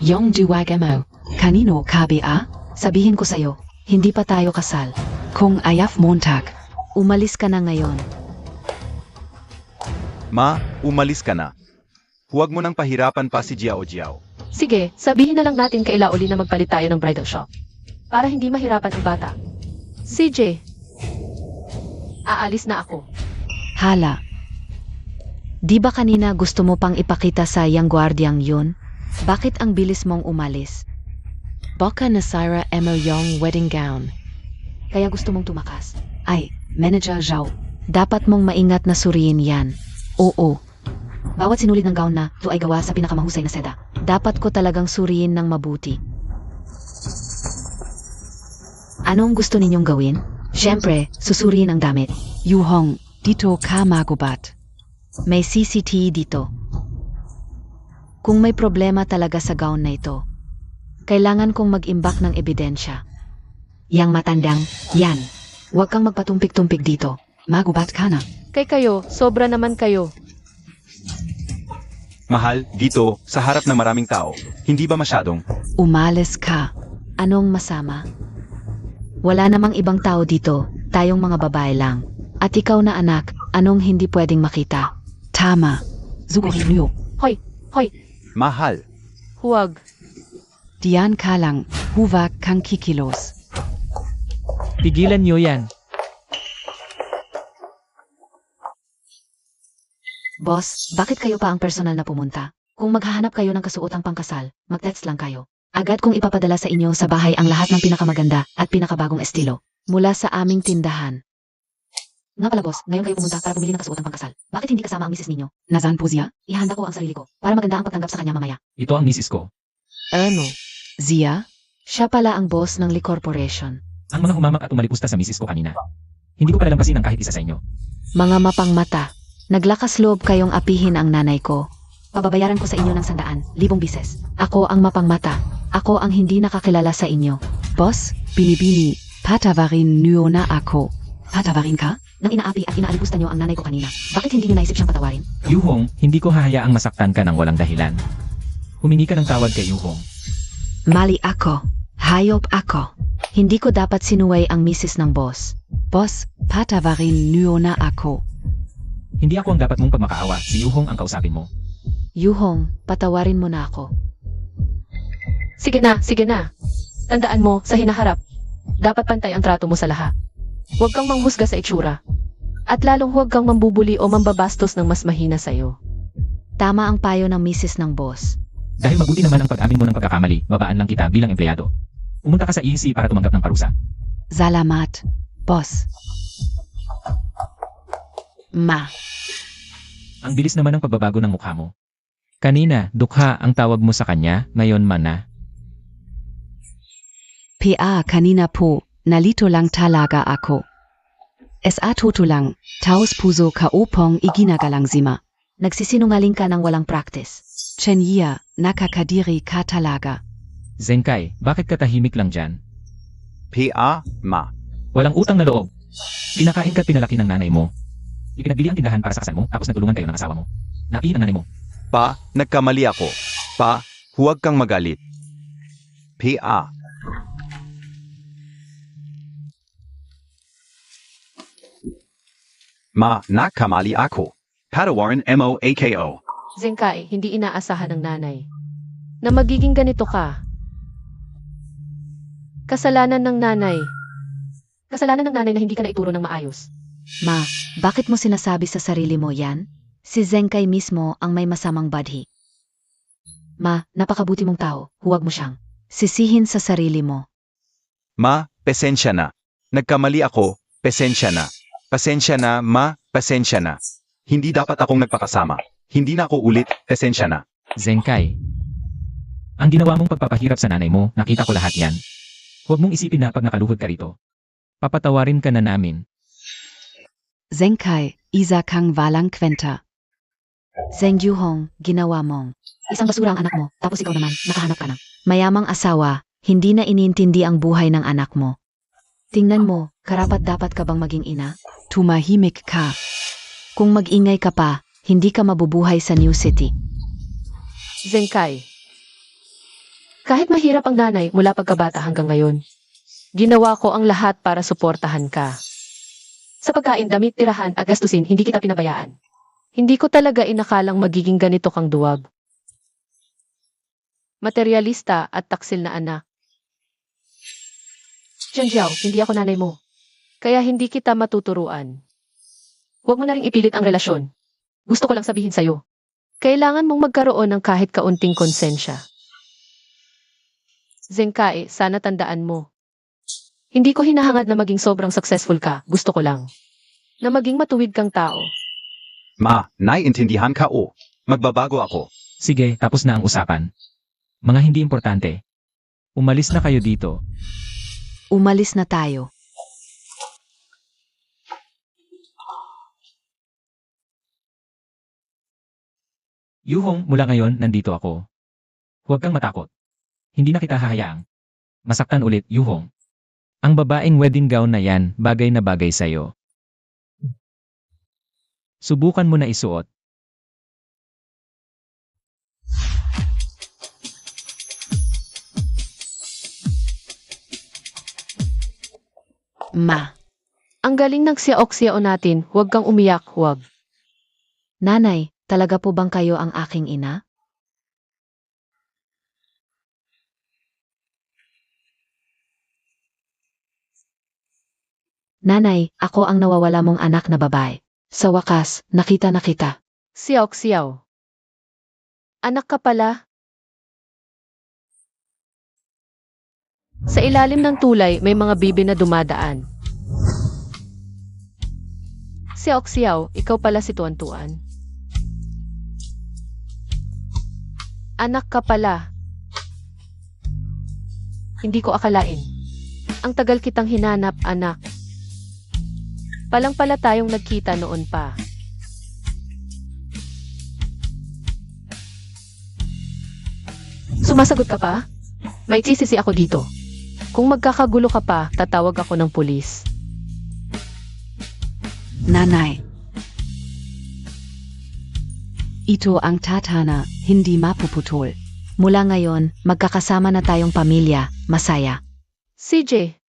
[SPEAKER 5] Yung duwaga mo. Kanino ka ba?
[SPEAKER 1] Sabihin ko sa'yo, hindi pa tayo kasal.
[SPEAKER 5] Kung ayaf Montag.
[SPEAKER 1] Umalis ka na ngayon.
[SPEAKER 4] Ma, umalis ka na. Huwag mo nang pahirapan pa si Jiao.
[SPEAKER 3] Sige, sabihin na lang natin kaila uli na magpalit tayo ng bridal shop. Para hindi mahirapan ang bata. CJ, aalis na ako.
[SPEAKER 5] Hala.
[SPEAKER 1] Di ba kanina gusto mo pang ipakita sa yang guardiang yun? Bakit ang bilis mong umalis?
[SPEAKER 5] Baka nasira mo yung wedding gown.
[SPEAKER 1] Kaya gusto mong tumakas?
[SPEAKER 5] Ay, Manager Zhao.
[SPEAKER 1] Dapat mong maingat na suriin yan. Oo. Bawat sinulid ng gown na ito ay gawa sa pinakamahusay na seda. Dapat ko talagang suriin ng mabuti. Anong gusto ninyong gawin? Siyempre, susuriin ang damit.
[SPEAKER 5] Yuhong, dito ka magubat.
[SPEAKER 1] May CCTV dito. Kung may problema talaga sa gown na ito, kailangan kong mag-imbak ng ebidensya. Yang matandang, yan. Huwag kang magpatumpik-tumpik dito.
[SPEAKER 5] Magubat ka na.
[SPEAKER 3] Kay kayo, sobra naman kayo.
[SPEAKER 4] Mahal, dito, sa harap ng maraming tao. Hindi ba masyadong?
[SPEAKER 5] Umalis ka.
[SPEAKER 1] Anong masama? Wala namang ibang tao dito, tayong mga babae lang. At ikaw na anak, anong hindi pwedeng makita?
[SPEAKER 5] Tama. Sugurin niyo.
[SPEAKER 3] Hoy,
[SPEAKER 4] Mahal.
[SPEAKER 3] huwag.
[SPEAKER 5] Diyan ka lang. Huwag kang kikilos.
[SPEAKER 2] Pigilan niyo yan.
[SPEAKER 1] Boss, bakit kayo pa ang personal na pumunta? Kung maghahanap kayo ng kasuotang pangkasal, mag-text lang kayo. Agad kong ipapadala sa inyo sa bahay ang lahat ng pinakamaganda at pinakabagong estilo mula sa aming tindahan. Nga pala boss, ngayon kayo pumunta para bumili ng kasuotang pangkasal. Bakit hindi kasama ang misis ninyo?
[SPEAKER 5] Nasaan po siya?
[SPEAKER 1] Ihanda ko ang sarili ko para maganda ang pagtanggap sa kanya mamaya.
[SPEAKER 2] Ito ang misis ko.
[SPEAKER 3] Ano?
[SPEAKER 5] Zia?
[SPEAKER 1] Siya pala ang boss ng Lee Corporation.
[SPEAKER 2] Ang mga humamak at umalipusta sa misis ko kanina. Hindi ko palalampasin ang kahit isa sa inyo.
[SPEAKER 1] Mga mapangmata, naglakas loob kayong apihin ang nanay ko. Pababayaran ko sa inyo ng 100,000 bises. Ako ang mapangmata. Ako ang hindi nakakilala sa inyo.
[SPEAKER 5] Boss, binibini. Patawarin niyo na ako. Patawarin ka?
[SPEAKER 1] nang inaapi at inaalipusta niyo ang nanay ko kanina. Bakit hindi niyo naisip siyang patawarin?
[SPEAKER 2] Yuhong, hindi ko hahayaang masaktan ka ng walang dahilan. Humingi ka ng tawad kay Yuhong.
[SPEAKER 1] Mali ako. Hayop ako. Hindi ko dapat sinuway ang misis ng boss.
[SPEAKER 5] Boss, patawarin niyo na ako.
[SPEAKER 2] Hindi ako ang dapat mong pagmakaawa, si Yuhong ang kausapin mo.
[SPEAKER 1] Yuhong, patawarin mo na ako.
[SPEAKER 3] Sige na, sige na. Tandaan mo, sa hinaharap, dapat pantay ang trato mo sa lahat. Huwag kang manghusga sa itsura. At lalong huwag kang mambubuli o mambabastos ng mas mahina sa'yo.
[SPEAKER 1] Tama ang payo ng misis ng boss.
[SPEAKER 2] Dahil mabuti naman ang pag-amin mo ng pagkakamali, babaan lang kita bilang empleyado. Pumunta ka sa EC para tumanggap ng parusa.
[SPEAKER 5] Salamat, boss. Ma,
[SPEAKER 2] Ang bilis naman ng pagbabago ng mukha mo. Kanina, dukha ang tawag mo sa kanya, ngayon mana.
[SPEAKER 5] PA kanina po, nalito lang talaga ako. SA toto lang, taos puso ka upong iginagalang zima.
[SPEAKER 1] Nagsisinungaling ka ng walang practice.
[SPEAKER 5] Chenya, nakakadiri ka talaga.
[SPEAKER 2] Zenkai, bakit ka tahimik lang dyan?
[SPEAKER 4] PA, ma.
[SPEAKER 2] Walang utang na loob. Pinakain ka't pinalaki ng nanay mo. Ipinagbili ang tindahan para sa kasal mo, tapos nagtulungan kayo ng asawa mo. Napihin ang nanay mo.
[SPEAKER 4] Pa, nagkamali ako. Pa, huwag kang magalit. PA. Ma, nagkamali ako. Patawarin mo ako.
[SPEAKER 3] Zenkai, hindi inaasahan ng nanay na magiging ganito ka. Kasalanan ng nanay. Kasalanan ng nanay na hindi ka naituro ng maayos.
[SPEAKER 1] Ma, bakit mo sinasabi sa sarili mo yan? Si Zenkai mismo ang may masamang badhi. Ma, napakabuti mong tao. Huwag mo siyang sisihin sa sarili mo.
[SPEAKER 4] Ma, pasensya na. Nagkamali ako, pasensya na. Pasensya na, ma, pasensya na. Hindi dapat akong nagpakasama. Hindi na ako ulit, pasensya na.
[SPEAKER 2] Zenkai. Ang ginawa mong pagpapahirap sa nanay mo, nakita ko lahat yan. Huwag mong isipin na pag nakaluhod ka rito. Papatawarin ka na namin.
[SPEAKER 5] Zenkai, isa kang walang kwenta.
[SPEAKER 1] Zeng Yuhong, ginawa mong isang basura ang anak mo, tapos ikaw naman, nakahanap ka ng mayamang asawa, hindi na inintindi ang buhay ng anak mo. Tingnan mo, karapat-dapat ka bang maging ina?
[SPEAKER 5] Tumahimik ka.
[SPEAKER 1] Kung mag-ingay ka pa, hindi ka mabubuhay sa New City.
[SPEAKER 3] Zenkai. Kahit mahirap ang nanay mula pagkabata hanggang ngayon, ginawa ko ang lahat para suportahan ka. Sa pagkain, damit, tirahan at gastusin, hindi kita pinabayaan. Hindi ko talaga inakalang magiging ganito kang duwag. Materialista at taksil na anak. Zhenjiao, hindi ako nanay mo. Kaya hindi kita matuturuan. Huwag mo na rin ipilit ang relasyon. Gusto ko lang sabihin sa'yo. Kailangan mong magkaroon ng kahit kaunting konsensya. Zenkai, sana tandaan mo. Hindi ko hinahangad na maging sobrang successful ka. Gusto ko lang na maging matuwid kang tao.
[SPEAKER 4] Ma, naiintindihan ka o. Magbabago ako.
[SPEAKER 2] Sige, tapos na ang usapan. Mga hindi importante. Umalis na kayo dito.
[SPEAKER 1] Umalis na tayo.
[SPEAKER 2] Yuhong, mula ngayon, nandito ako. Huwag kang matakot. Hindi na kita hahayaang masaktan ulit, Yuhong. Ang babaeng wedding gown na yan, bagay na bagay sa'yo. Subukan mo na isuot.
[SPEAKER 5] Ma,
[SPEAKER 3] Ang galing ng siyaok-siyao natin, huwag kang umiyak, huwag.
[SPEAKER 1] Nanay, talaga po bang kayo ang aking ina? Nanay, ako ang nawawala mong anak na babae. Sa wakas, nakita na kita.
[SPEAKER 3] Siyaok-siyaw. Anak ka pala. Sa ilalim ng tulay, may mga bibi na dumadaan. Siyaok-siyaw, ikaw pala si Tuan-Tuan. Anak ka pala. Hindi ko akalain. Ang tagal kitang hinanap, anak. Palang pala tayong nagkita noon pa. Sumasagot ka pa? May tsisisi ako dito. Kung magkakagulo ka pa, tatawag ako ng pulis.
[SPEAKER 5] Nanay. Ito ang tatana, hindi mapuputol.
[SPEAKER 1] Mula ngayon, magkakasama na tayong pamilya, masaya.
[SPEAKER 3] CJ,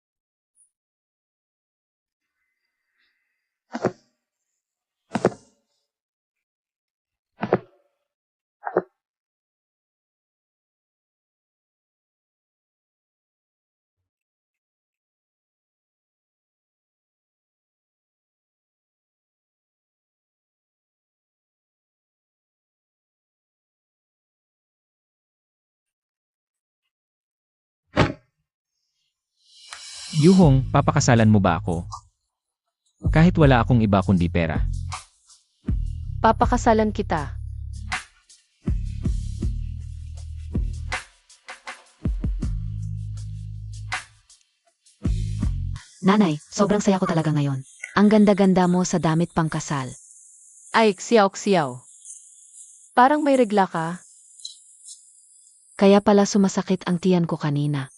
[SPEAKER 2] Yuhong, papakasalan mo ba ako? Kahit wala akong iba kundi pera.
[SPEAKER 3] papakasalan kita.
[SPEAKER 1] Nanay, sobrang saya ko talaga ngayon. Ang ganda-ganda mo sa damit pangkasal.
[SPEAKER 3] Ay, ksiyaw. Parang may regla ka.
[SPEAKER 1] Kaya pala sumasakit ang tiyan ko kanina.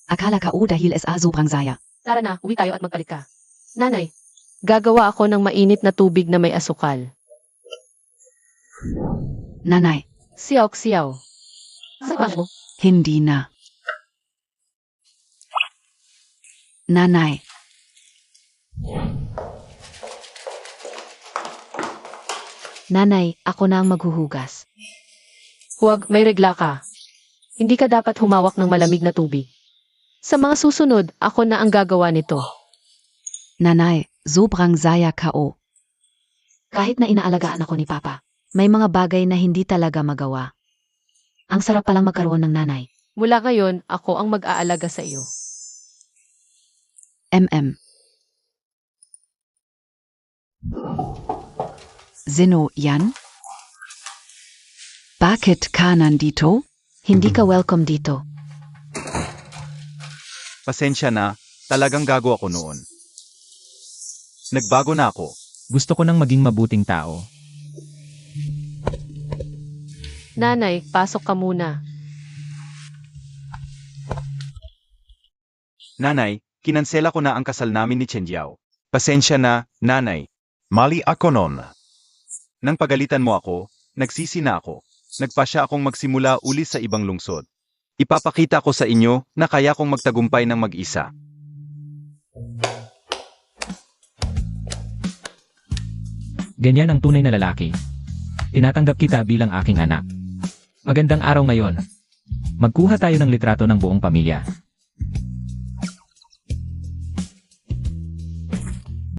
[SPEAKER 5] Akala ko dahil sa sobrang saya.
[SPEAKER 3] Tara na, uwi tayo at magpalit ka. Nanay, gagawa ako ng mainit na tubig na may asukal.
[SPEAKER 5] Nanay,
[SPEAKER 3] Ksiyaw. Saan mo?
[SPEAKER 5] hindi na. Nanay,
[SPEAKER 1] Nanay, ako na ang maghuhugas.
[SPEAKER 3] Huwag, may regla ka. Hindi ka dapat humawak ng malamig na tubig. Sa mga susunod, ako na ang gagawa nito.
[SPEAKER 5] nanay, sobrang saya ko.
[SPEAKER 1] Kahit na inaalagaan ako ni Papa, may mga bagay na hindi talaga magawa. Ang sarap palang magkaroon ng nanay.
[SPEAKER 3] Mula ngayon, ako ang mag-aalaga sa iyo.
[SPEAKER 5] Sino yan? Bakit ka nandito?
[SPEAKER 1] Hindi ka welcome dito.
[SPEAKER 4] Pasensya na, talagang gago ako noon. Nagbago na ako.
[SPEAKER 2] Gusto ko nang maging mabuting tao.
[SPEAKER 3] Nanay, pasok ka muna.
[SPEAKER 4] Nanay, kinansela ko na ang kasal namin ni Chen Yao. Pasensya na, nanay. Mali ako noon. Nang pagalitan mo ako, nagsisi na ako. Nagpasya akong magsimula uli sa ibang lungsod. Ipapakita ko sa inyo na kaya kong magtagumpay ng mag-isa.
[SPEAKER 2] Ganyan ang tunay na lalaki. Tinatanggap kita bilang aking anak. Magandang araw ngayon. Magkuha tayo ng litrato ng buong pamilya.